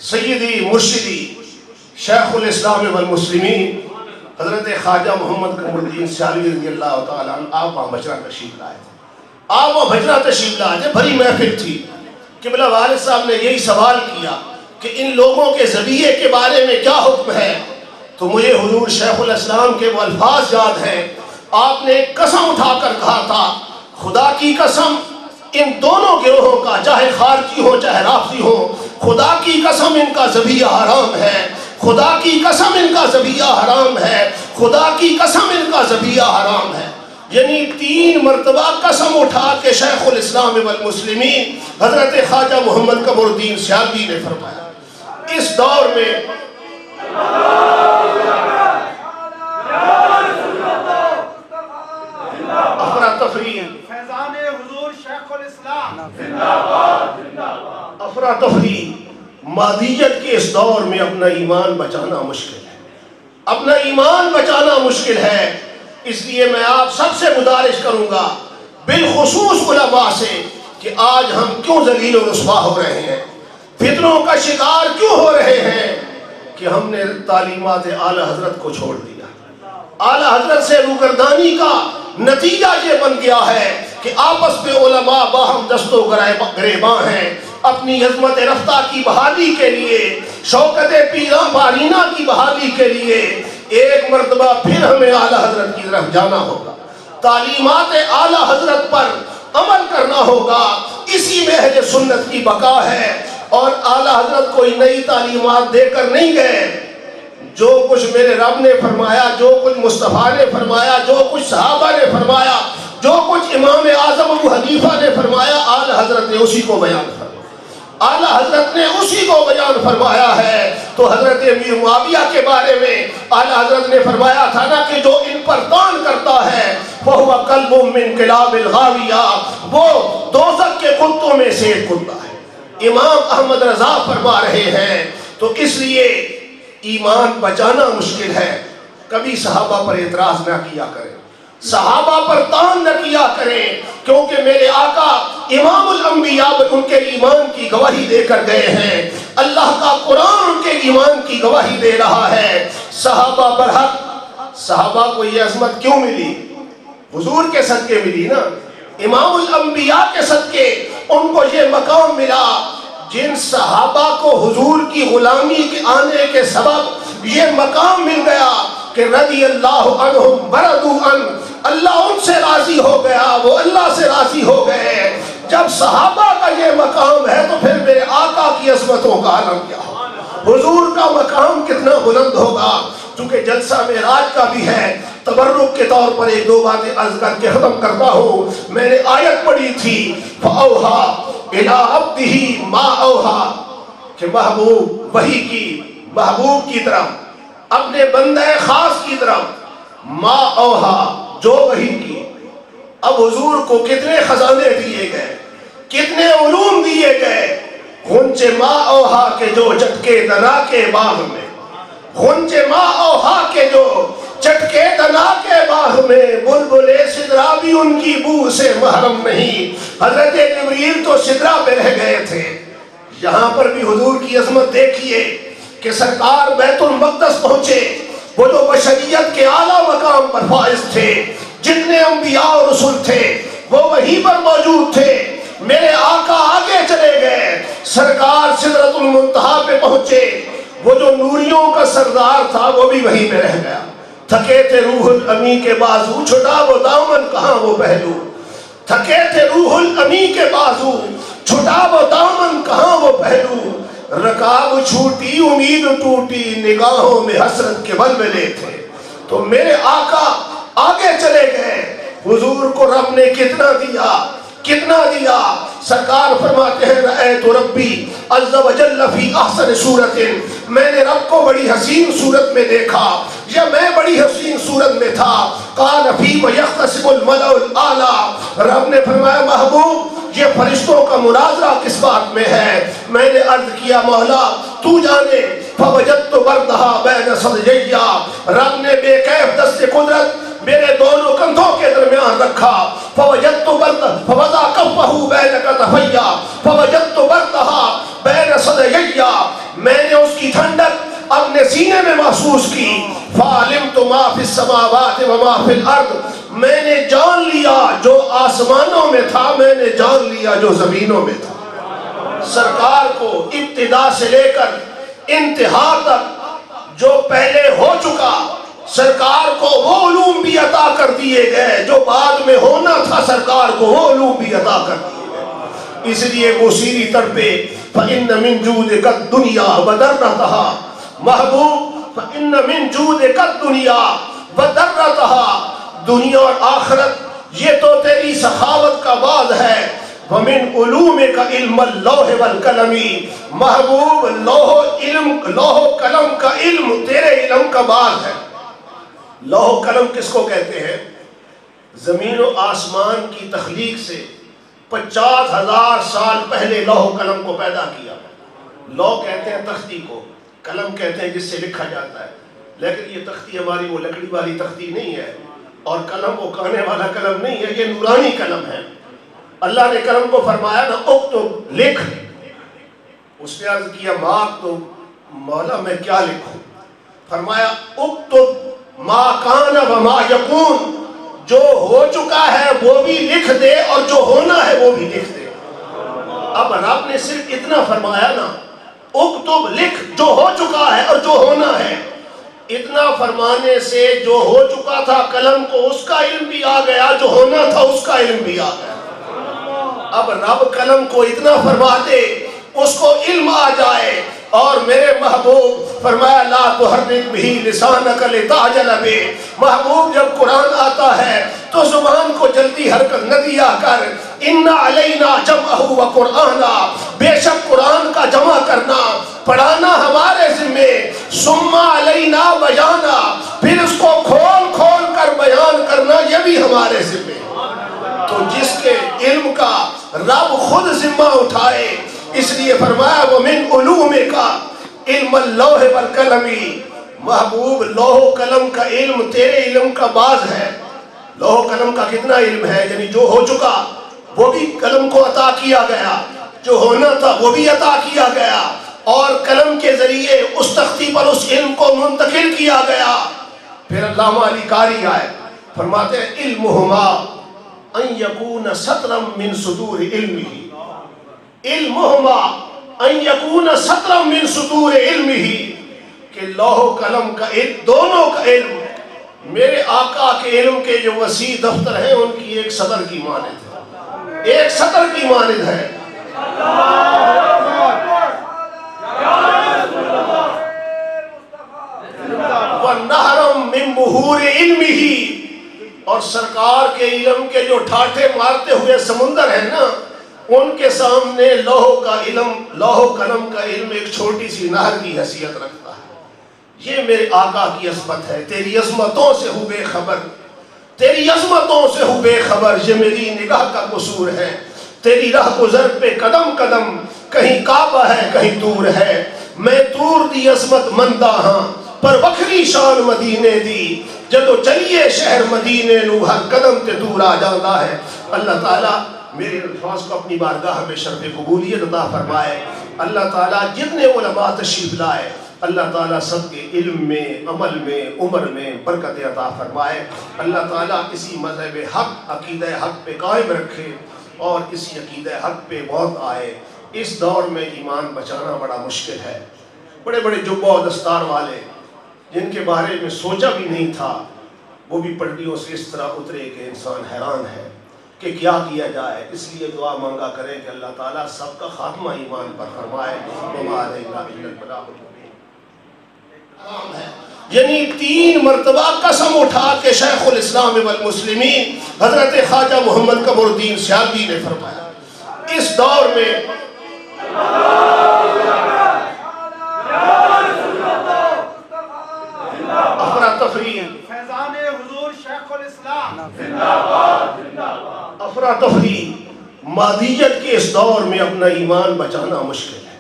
[SPEAKER 1] سیدی مرشدی شیخ الاسلام والمسلمین حضرت خواجہ محمد قمر الدین سیالوی رضی اللہ تعالیٰ عنہ آپ وہاں بجرا تشریف لائے تھے. آپ وہاں بجرا تشریف لائے تھے، بھری محفل تھی. قبلہ والد صاحب نے یہی سوال کیا کہ ان لوگوں کے ذبیحے کے بارے میں کیا حکم ہے. تو مجھے حضور شیخ الاسلام کے وہ الفاظ یاد ہیں. آپ نے قسم اٹھا کر کہا تھا خدا کی قسم ان دونوں گروہوں کا، چاہے خارجی ہو چاہے رافضی ہو، خدا کی قسم ان کا ذبیحہ حرام ہے، خدا کی قسم ان کا ذبیحہ حرام ہے، خدا کی قسم ان کا ذبیحہ حرام ہے. یعنی 3 مرتبہ قسم اٹھا کے شیخ الاسلام والمسلمین حضرت خواجہ محمد قمر الدین سیالوی نے فرمایا اس دور میں افراتفری افراتفری مادیت کے اس دور میں اپنا ایمان بچانا مشکل ہے، اپنا ایمان بچانا مشکل ہے. اس لیے میں آپ سب سے گزارش کروں گا، بالخصوص علماء سے، کہ آج ہم کیوں ذلیل و رسوا ہو رہے ہیں، فتنوں کا شکار کیوں ہو رہے ہیں، کہ ہم نے تعلیمات اعلیٰ حضرت کو چھوڑ دیا. اعلیٰ حضرت سے روگردانی کا نتیجہ یہ بن گیا ہے کہ آپس میں علماء باہم دست و گریباں ہیں. اپنی عظمت رفتہ کی بحالی کے لیے، شوکت پیرا بارینہ کی بحالی کے لیے ایک مرتبہ پھر ہمیں اعلیٰ حضرت کی طرف جانا ہوگا، تعلیمات اعلیٰ حضرت پر عمل کرنا ہوگا. اسی میں اہل سنت کی بقا ہے. اور اعلیٰ حضرت کوئی نئی تعلیمات دے کر نہیں گئے. جو کچھ میرے رب نے فرمایا، جو کچھ مصطفیٰ نے فرمایا، جو کچھ صحابہ نے فرمایا، جو کچھ امام اعظم ابو حنیفہ نے فرمایا، اعلیٰ حضرت نے اسی کو بیان فرمایا. اعلیٰ حضرت نے اسی کو بیان فرمایا ہے. تو حضرت امیر معاویہ کے بارے میں اعلیٰ حضرت نے فرمایا تھا نا کہ جو ان پر طعن کرتا ہے فَهُوَ قَلْبٌ مِّن كِلَابِ الْغَاوِيَةِ، وہ دوزخ کے کتوں میں سے ایک کتا ہے. امام احمد رضا فرما رہے ہیں. تو اس لیے ایمان بچانا مشکل ہے. کبھی صحابہ پر اعتراض نہ کیا کریں، صحابہ پر طعن نہ کیا کریں، کیونکہ میرے آقا امام الانبیاء ان کے ایمان کی گواہی دے کر گئے ہیں. اللہ کا قرآن ان کے ایمان کی گواہی دے رہا ہے. صحابہ برحق، صحابہ کو یہ عظمت کیوں ملی؟ حضور کے صدقے ملی نا. امام الانبیاء کے صدقے ان کو یہ مقام ملا. جن صحابہ کو حضور کی غلامی کے آنے کے سبب یہ مقام مل گیا کہ رضی اللہ عنہم ورضوا عنہ، اللہ ان سے راضی ہو گیا، وہ اللہ سے راضی ہو گئے. جب صحابہ کا یہ مقام ہے تو پھر میرے آقا کی عظمتوں کا عالم کیا ہو، حضور کا مقام کتنا بلند ہوگا. چونکہ جلسہ معراج کا بھی ہے، تبرک کے طور پر 1-2 باتیں عرض کر کے ختم کرتا ہوں. میں نے آیت پڑھی تھی فَأَوْحَى إِلَىٰ عَبْدِهِ مَا أَوْحَىٰ، کہ محبوب وحی کی، محبوب کی طرف، اپنے بندہ خاص کی طرف ما اوہا، جو وحی کی. اب حضور کو کتنے خزانے دیے گئے، کتنے علوم دیے گئے، غنچے ماں اوہا کے جو چٹکے دنا کے باغ میں، غنچے ماں اوہا کے جو چٹکے دنا کے باغ میں، بلبلے سدرا بھی ان کی بو سے محرم نہیں۔ حضرت جبریل تو سدرا پہ رہ گئے تھے۔ یہاں پر بھی حضور کی عظمت دیکھیے کہ سرکار بیت المقدس پہنچے، وہ جو بشریت کے اعلیٰ مقام پر فائز تھے، جتنے انبیاء اور رسول تھے وہ وہیں پر موجود تھے۔ میرے آقا آگے چلے گئے، سرکار سدرۃ المنتہا پہ پہنچے، وہ جو نوریوں کا سردار تھا وہ بھی وہیں پہ رہ گیا۔ تھکے تھے روح الامی کے بازو، چھٹا وہ دامن کہاں وہ پہلو، تھکے تھے روح الامی کے بازو، چھٹا وہ دامن کہاں وہ پہلو، رکاب چھوٹی امید ٹوٹی، نگاہوں میں حسرت کے بلبلے تھے۔ تو میرے آقا آگے چلے گئے، حضور کو رب نے کتنا دیا، کتنا دیا۔ سرکار فرماتے ہیں رأیت ربی عز و جل فی احسن صورت، میں نے رب کو بڑی حسین صورت میں دیکھا، یا میں بڑی حسین صورت میں تھا۔ قال فیم یختصم الملأ الاعلی، رب نے فرمایا محبوب یہ فرشتوں کا مناظرہ کس بات میں ہے؟ میں نے عرض کیا مولا تو جانے۔ فوجدت بردہا بین صدیہ، رب نے بے کیف دست قدرت میرے دونوں کندھوں کے درمیان رکھا۔ فوجدت برد فوضع کفہ بین کتفیہ، فوجدت بردہا بین صدیہ، میں نے اس کی ٹھنڈک اپنے سینے میں محسوس کی۔ فعلمت ما فی السماوات وما فی الارض، میں نے جان لیا جو آسمانوں میں تھا، میں نے جان لیا جو زمینوں میں تھا۔ سرکار کو ابتدا سے لے کر انتہا تک جو پہلے ہو چکا، سرکار کو وہ علوم بھی عطا کر دیے گئے جو بعد میں ہونا تھا، سرکار کو وہ علوم بھی عطا کر دیے گئے۔ اس لیے موسیقی تڑپے فَإِنَّ مِن جُودِكَ الدُّنْيَا وَدَرَّتَهَا، محبوب فَإِنَّ مِن جُودِكَ الدُّنْيَا وَدَرَّتَهَا، دنیا اور آخرت یہ تو تیری سخاوت کا باز ہے۔ وَمِنْ عُلُومِكَ عِلْمَ اللَّوْحِ وَالْقَلَمِ، محبوب لوح و قلم کا علم تیرے علم کا باز ہے۔ لوح و قلم کس کو کہتے ہیں؟ زمین و آسمان کی تخلیق سے 50,000 سال پہلے لوح و قلم کو پیدا کیا۔ لوح کہتے ہیں تختی کو، قلم کہتے ہیں جس سے لکھا جاتا ہے، لیکن یہ تختی ہماری وہ لکڑی والی تختی نہیں ہے، اور قلم وہ کہنے والا قلم نہیں ہے، یہ نورانی قلم ہے۔ اللہ نے قلم کو فرمایا نا اکتب، لکھ۔ اس نے عرض کیا ما اکتب، مولا میں کیا لکھوں؟ فرمایا اکتب ما کان و ما یکون، جو ہو چکا ہے وہ بھی لکھ دے اور جو ہونا ہے وہ بھی لکھ دے۔ اب رب نے صرف اتنا فرمایا نا اکتب، لکھ جو ہو چکا ہے اور جو ہونا ہے، اتنا فرمانے سے جو ہو چکا تھا قلم کو اس کا علم بھی آ گیا، جو ہونا تھا اس کا علم بھی آ گیا۔ اب رب قلم کو اتنا فرما دے اس کو علم آ جائے، اور میرے محبوب فرمایا لا تحرک بہ لسانک لتعجل بہ، محبوب جب قرآن آتا ہے تو زبان کو جلدی حرکت نہ دیا کر۔ ان علینا جمعہ و قرآنا، بے شک قرآن کا جمع کرنا پڑھانا ہمارے ذمے، ثم علینا بیانا، پھر اس کو کھول کھول کر بیان کرنا یہ بھی ہمارے ذمے۔ تو جس کے علم کا رب خود ذمہ اٹھائے، اس لیے فرمایا وَمِنْ عُلُومِكَ عِلْمَ اللَّوْحِ وَالْقَلَمِ، محبوب لوح و قلم کا علم تیرے علم کا باز ہے۔ لوح و قلم کا کتنا علم ہے؟ یعنی جو ہو چکا وہ بھی قلم کو عطا کیا گیا، جو ہونا تھا وہ بھی عطا کیا گیا، اور قلم کے ذریعے اس تختی پر اس علم کو منتقل کیا گیا۔ پھر علامہ علی قاری آئے فرماتے ہیں علمہما ان یکون سطرا من سطور علمہ، علمہما ان یکون سطرا من سطور علمہ، کہ لوح و قلم کا علم، دونوں کا علم میرے آقا کے علم کے جو وسیع دفتر ہیں ان کی ایک سطر کی مانند ہے، ایک سطر کی مانند ہے۔ وَنَهْرًا مِّن بُحُورِ عِلْمِهِ، اور سرکار کے علم کے جو ٹھاٹھے مارتے ہوئے سمندر ہیں نا، ان کے سامنے لوح کا علم، لوح و قلم کا علم ایک چھوٹی سی نہر کی حیثیت رکھتا ہے۔ یہ میرے آقا کی عظمت ہے، تیری عظمتوں سے ہوں بے خبر، تیری عظمتوں سے ہوں بے خبر، یہ میری نگاہ کا قصور ہے۔ تیری راہ گزر پہ قدم قدم کہیں کعبہ ہے کہیں دور ہے میں تور دی عظمت مندہ ہاں پر وکھری شان مدینے دی جدو چلیے شہر مدینے نو ہر قدم تے دور آ جاتا ہے۔ اللہ تعالیٰ میرے الفاظ کو اپنی بارگاہ میں شرف قبولیت عطا فرمائے۔ اللہ تعالیٰ جتنے علماء تشریف لائے اللہ تعالیٰ سب کے علم میں عمل میں عمر میں برکت عطا فرمائے۔ اللہ تعالیٰ اسی مذہب حق عقیدہ حق پہ قائم رکھے اور اسی عقیدہ حق پہ موت آئے۔ اس دور میں ایمان بچانا بڑا مشکل ہے۔ بڑے بڑے جبہ و دستار والے جن کے بارے میں سوچا بھی نہیں تھا وہ بھی پنڈیوں سے اس طرح اترے کہ انسان حیران ہے کہ کیا کیا جائے۔ اس لیے دعا مانگا کریں کہ اللہ تعالیٰ سب کا خاتمہ ایمان پر فرمائے۔ وما علینا الا البلاغ المبین۔ یعنی 3 مرتبہ قسم اٹھا کے شیخ الاسلام والمسلمین حضرت خواجہ محمد قمر الدین سیالوی نے فرمایا اس دور میں افراتفری افراتفری مادیت کے اس دور میں اپنا ایمان بچانا مشکل ہے،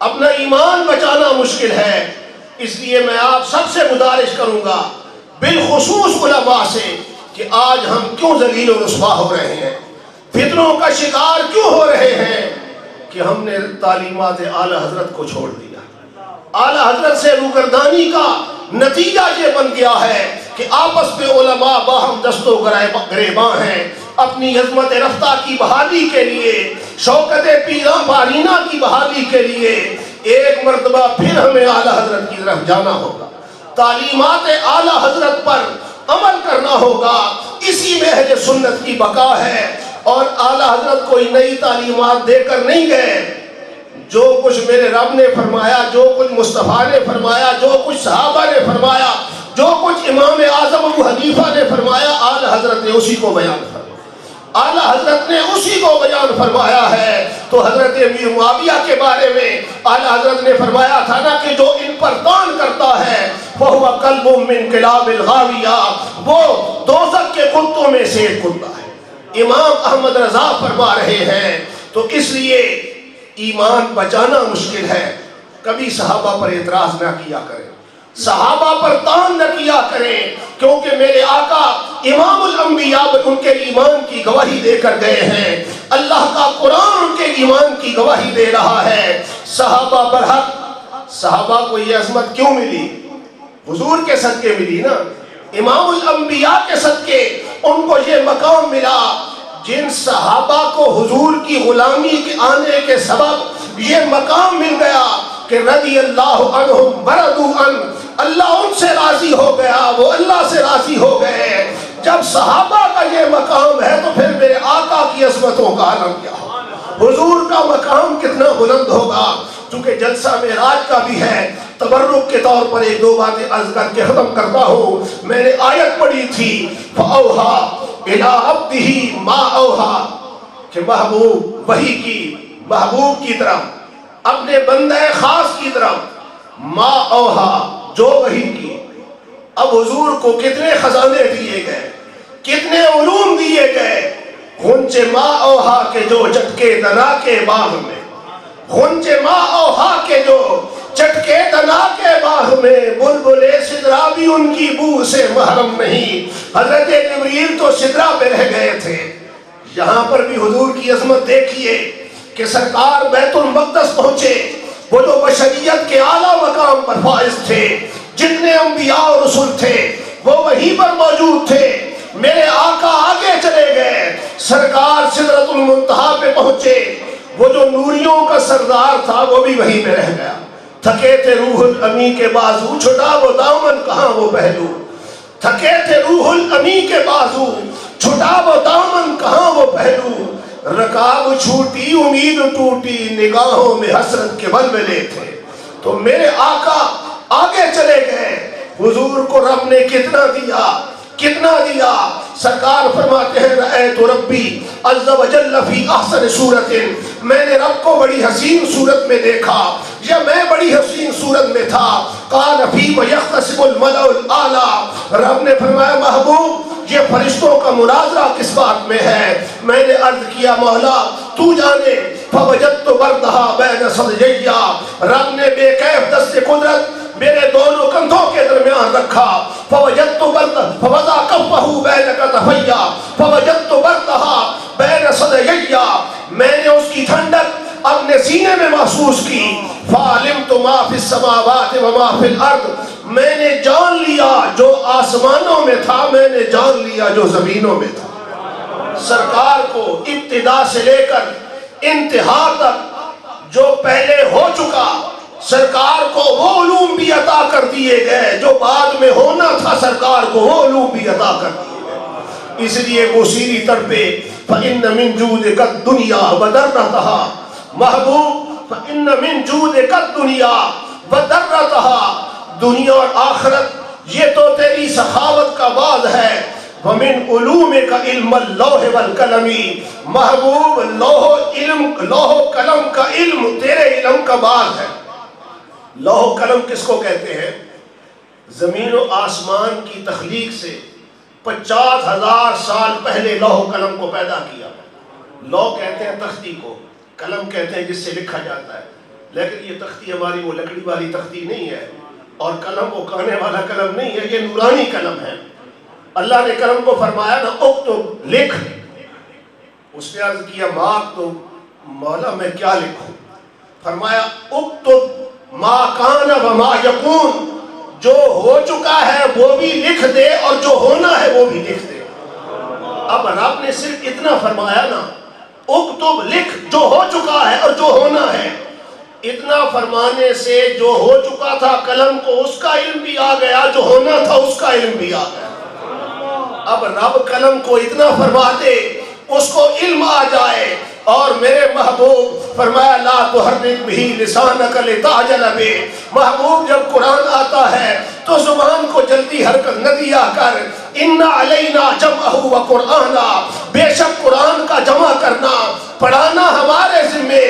[SPEAKER 1] اپنا ایمان بچانا مشکل ہے۔ اس لیے میں آپ سب سے گزارش کروں گا بالخصوص علماء سے کہ آج ہم کیوں ذلیل و رسوا ہو رہے ہیں، فتنوں کا شکار کیوں ہو رہے ہیں کہ ہم نے تعلیمات اعلیٰ حضرت کو چھوڑ دیا۔ اعلیٰ حضرت سے روگردانی کا نتیجہ یہ بن گیا ہے کہ آپس میں علماء باہم دست و گریباں ہیں۔ اپنی عظمت رفتہ کی بحالی کے لیے، شوکت پیراں بارینہ کی بحالی کے لیے ایک مرتبہ پھر ہمیں اعلیٰ حضرت کی طرف جانا ہوگا، تعلیمات اعلیٰ حضرت پر عمل کرنا ہوگا۔ اسی میں اہل سنت کی بقا ہے اور اعلیٰ حضرت کوئی نئی تعلیمات دے کر نہیں گئے۔ جو کچھ میرے رب نے فرمایا، جو کچھ مصطفیٰ نے فرمایا، جو کچھ صحابہ نے فرمایا، جو کچھ امام اعظم ابو حنیفہ نے فرمایا، اعلیٰ حضرت نے اسی کو بیان فرمایا۔ اعلیٰ حضرت نے اسی کو بیان فرمایا ہے۔ تو حضرت امیر معاویہ کے بارے میں اعلیٰ حضرت نے فرمایا تھا نا کہ جو ان پر طعن کرتا ہے فَهُوَ قَلْبٌ مِّن كِلَابِ الْغَاوِيَةِ، وہ دوزخ کے کتوں میں سے ایک کتا ہے۔ امام احمد رضا فرما رہے ہیں۔ تو اس لیے ایمان بچانا مشکل ہے۔ کبھی صحابہ پر اعتراض نہ کیا کریں، صحابہ پر طعن نہ کیا کریں، کیونکہ میرے آقا امام الانبیاء ان کے ایمان کی گواہی دے کر گئے ہیں۔ اللہ کا قرآن ان کے ایمان کی گواہی دے رہا ہے۔ صحابہ برحق، صحابہ کو یہ عظمت کیوں ملی؟ حضور کے صدقے ملی نا، امام الانبیاء کے صدقے ان کو یہ مقام ملا۔ جن صحابہ کو حضور کی غلامی کے آنے کے سبب یہ مقام مل گیا کہ رضی اللہ عنہم ورضوا عنہ، اللہ ان سے راضی ہو گیا، وہ اللہ سے راضی ہو گئے۔ جب صحابہ کا یہ مقام ہے تو پھر میرے آقا کی عظمتوں کا عالم کیا ہو، حضور کا مقام کتنا بلند ہوگا۔ چونکہ جلسہ معراج کا بھی ہے، تبرک کے طور پر 1-2 باتیں عرض کر کے ختم کرتا ہوں۔ میں نے آیت پڑھی تھی فَأَوْحَى إِلَىٰ عَبْدِهِ مَا أَوْحَىٰ، کہ محبوب وحی کی، محبوب کی طرف، اپنے بندہ خاص کی طرف ما اوہا، جو وحی کی۔ اب حضور کو کتنے خزانے دیے گئے، کتنے علوم دیے گئے۔ غنچ ما اوہا کے جو چٹکے دنا کے باغ میں، غنچ ما اوہا کے جو چٹکے دنا کے باغ میں، بلبلے سدرا بھی ان کی بو سے محرم نہیں۔ حضرت جبریل تو سدرا پہ رہ گئے تھے۔ یہاں پر بھی حضور کی عظمت دیکھیے کہ سرکار بیت المقدس پہنچے، وہ جو بشریت کے اعلیٰ مقام پر فائز تھے، جتنے انبیاء اور رسول تھے وہ وہیں پر موجود تھے۔ میرے آقا آگے چلے گئے، سرکار سدرۃ المنتہا پہ پہنچے، وہ جو نوریوں کا سردار تھا وہ بھی وہیں پہ رہ گیا۔ تھکے تھے روح الامی کے بازو، چھٹا وہ دامن کہاں وہ پہلو، تھکے تھے روح الامی کے بازو، چھٹا وہ دامن کہاں وہ پہلو، رکاب چھوٹی امید ٹوٹی، نگاہوں میں حسرت کے بلبلے تھے۔ تو میرے آقا آگے چلے گئے، حضور کو رب نے کتنا دیا، کتنا دیا۔ سرکار فرماتے ہیں رأیت ربی عز و جل فی احسن صورت، میں نے رب کو بڑی حسین صورت میں دیکھا، یا میں بڑی حسین صورت میں تھا۔ قال فیم یختصم الملأ الاعلی، رب نے فرمایا محبوب یہ فرشتوں کا مناظرہ کس بات میں ہے؟ میں نے عرض کیا مولا تو جانے فوجدت بردہا بین صدیہ، رب نے بے کیف دست قدرت میرے دونوں کندھوں کے درمیان رکھا، فوجدت برد فوضع کفہ بین کتفیہ فوجدت بردہا بین صدیہ، میں نے اس کی ٹھنڈک اپنے سینے میں محسوس کی، فعلمت ما فی السماوات وما فی الارض، میں نے جان لیا جو آسمانوں میں تھا، میں نے جان لیا جو زمینوں میں تھا۔ سرکار کو ابتدا سے لے کر انتہا تک جو پہلے ہو چکا، سرکار کو وہ علوم بھی عطا کر دیے گئے جو بعد میں ہونا تھا، سرکار کو وہ علوم بھی عطا کر دیے گئے۔ اس لیے موسیقی تڑپے فَإِنَّ مِن جُودِكَ الدُّنْيَا وَدَرَّتَهَا، محبوب فَإِنَّ مِن جُودِكَ الدُّنْيَا وَدَرَّتَهَا، دنیا اور آخرت یہ تو تیری سخاوت کا باز ہے، وَمِنْ عُلُومِكَ عِلْمَ اللَّوْحِ وَالْقَلَمِ، محبوب لوح و قلم کا علم تیرے علم کا باز ہے۔ لوح و قلم کس کو کہتے ہیں؟ زمین و آسمان کی تخلیق سے 50,000 سال پہلے لوح و قلم کو پیدا کیا۔ لوح کہتے ہیں تختی کو، قلم کہتے ہیں جس سے لکھا جاتا ہے، لیکن یہ تختی ہماری وہ لکڑی والی تختی نہیں ہے، اور قلم وہ کہنے والا قلم نہیں ہے، یہ نورانی قلم ہے۔ اللہ نے قلم کو فرمایا نا اکتب، لکھ۔ اس نے عرض کیا ما اکتب، مولا میں کیا لکھوں؟ فرمایا اکتب ما کان و ما یکون، جو ہو چکا ہے وہ بھی لکھ دے اور جو ہونا ہے وہ بھی لکھ دے۔ اب رب نے صرف اتنا فرمایا نا اکتب، لکھ جو ہو چکا ہے اور جو ہونا ہے، اتنا فرمانے سے جو ہو چکا تھا قلم کو اس کا علم بھی آ گیا، جو ہونا تھا اس کا علم بھی آ گیا۔ اب رب قلم کو اتنا فرما دے اس کو علم آ جائے، اور میرے محبوب فرمایا لا تحرک بہ لسانک لتعجل بہ، محبوب جب قرآن آتا ہے تو زبان کو جلدی حرکت نہ دیا کر، ان علینا جمعہ و قرآنا، بے شک قرآن کا جمع کرنا پڑھانا ہمارے ذمے،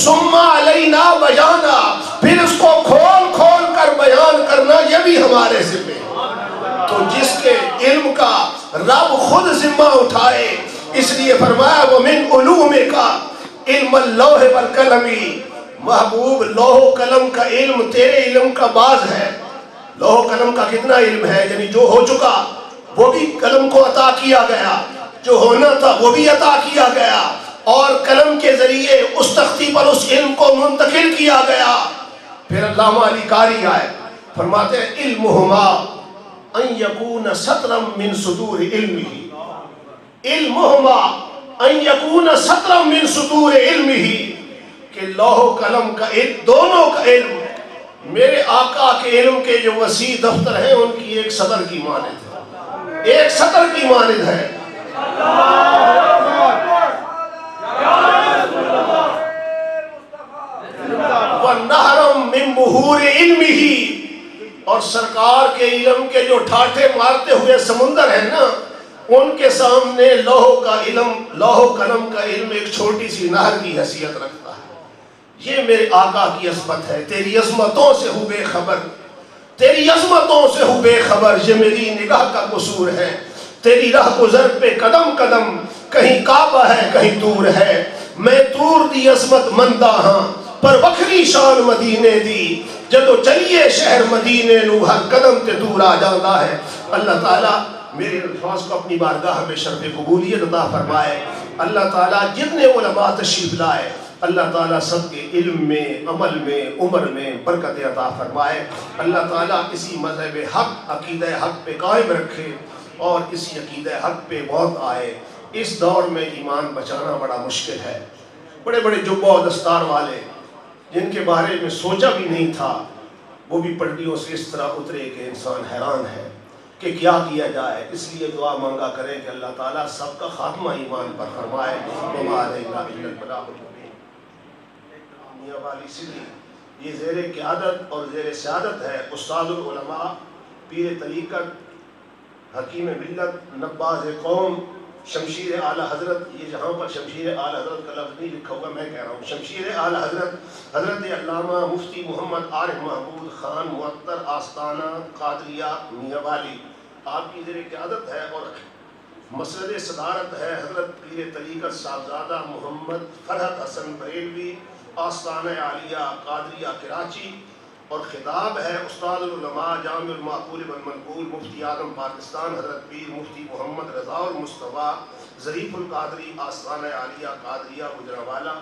[SPEAKER 1] ثم علینا بیانا، پھر اس کو کھول کھول کر بیان کرنا یہ بھی ہمارے ذمے۔ تو جس کے علم کا رب خود ذمہ اٹھائے، اس لیے فرمایا وَمِنْ عُلُومِكَ عِلْمَ اللَّوْحِ وَالْقَلَمِ، محبوب لوح و قلم کا علم تیرے علم کا باز ہے۔ لوح و قلم کا کتنا علم ہے؟ یعنی جو ہو چکا وہ بھی قلم کو عطا کیا گیا، جو ہونا تھا وہ بھی عطا کیا گیا، اور قلم کے ذریعے اس تختی پر اس علم کو منتقل کیا گیا۔ پھر علامہ علی قاری آئے فرماتے ہیں علمہما ان یکون سطرا من سطور علمہ، علمہما ان یکون سطرا من سطور علمہ، کہ لوح و قلم کا علم، دونوں کا علم میرے آقا کے علم کے جو وسیع دفتر ہیں ان کی ایک سطر کی مانند ہے، ایک سطر کی مانند ہے۔ وَنَهْرًا مِّن بُحُورِ عِلْمِهِ، اور سرکار کے علم کے جو ٹھاٹھے مارتے ہوئے سمندر ہیں نا، ان کے سامنے لوح کا علم، لوح و قلم کا علم ایک چھوٹی سی نہر کی حیثیت رکھتا ہے۔ یہ میرے آقا کی عظمت ہے، تیری عظمتوں سے ہوں بے خبر، تیری عظمتوں سے ہوں بے خبر، یہ میری نگاہ کا قصور ہے، تیری راہ گزر پہ قدم قدم کہیں کعبہ ہے کہیں دور ہے، میں طور دی عظمت مندہ ہاں پر وکھری شان مدینے دی، جدو چلیے شہر مدینے نو ہر قدم تے دور آ جاتا ہے۔ اللہ تعالیٰ میرے الفاظ کو اپنی بارگاہ میں شرف قبولیت عطا فرمائے۔ اللہ تعالیٰ جتنے علماء تشریف لائے اللہ تعالیٰ سب کے علم میں، عمل میں، عمر میں برکت عطا فرمائے۔ اللہ تعالیٰ اسی مذہب حق، عقیدہ حق پہ قائم رکھے اور اسی عقیدہ حق پہ موت آئے۔ اس دور میں ایمان بچانا بڑا مشکل ہے۔ بڑے بڑے جبہ و دستار والے جن کے بارے میں سوچا بھی نہیں تھا، وہ بھی پنڈیوں سے اس طرح اترے کہ انسان حیران ہے کہ کیا کیا جائے۔ اس لیے دعا مانگا کریں کہ اللہ تعالیٰ سب کا خاتمہ ایمان پر فرمائے۔ وما علینا الا البلاغ المبین۔ میاں والی سندھی یہ زیر قیادت اور زیر سیادت ہے استاد العلماء، پیر طریقت، حکیم ملت، نباز قوم، شمشیر اعلیٰ حضرت۔ یہ جہاں پر شمشیر اعلیٰ حضرت کا لفظ نہیں لکھا ہوگا میں کہہ رہا ہوں، شمشیر اعلیٰ حضرت حضرت علامہ مفتی محمد عارف محمود خان معطر آستانہ قادریہ میاں والی، آپ کی زیر قیادت ہے اور مسند صدارت ہے حضرت پیر طریقت صاحبزادہ محمد فرحت حسن بریلوی آستانہ عالیہ قادریہ کراچی، اور خطاب ہے استاد العلماء جامع المعقول والمنقول مفتی اعظم پاکستان حضرت پیر مفتی محمد رضا المصطفیٰ ظریف القادری آستانہ عالیہ قادریہ گجرانوالہ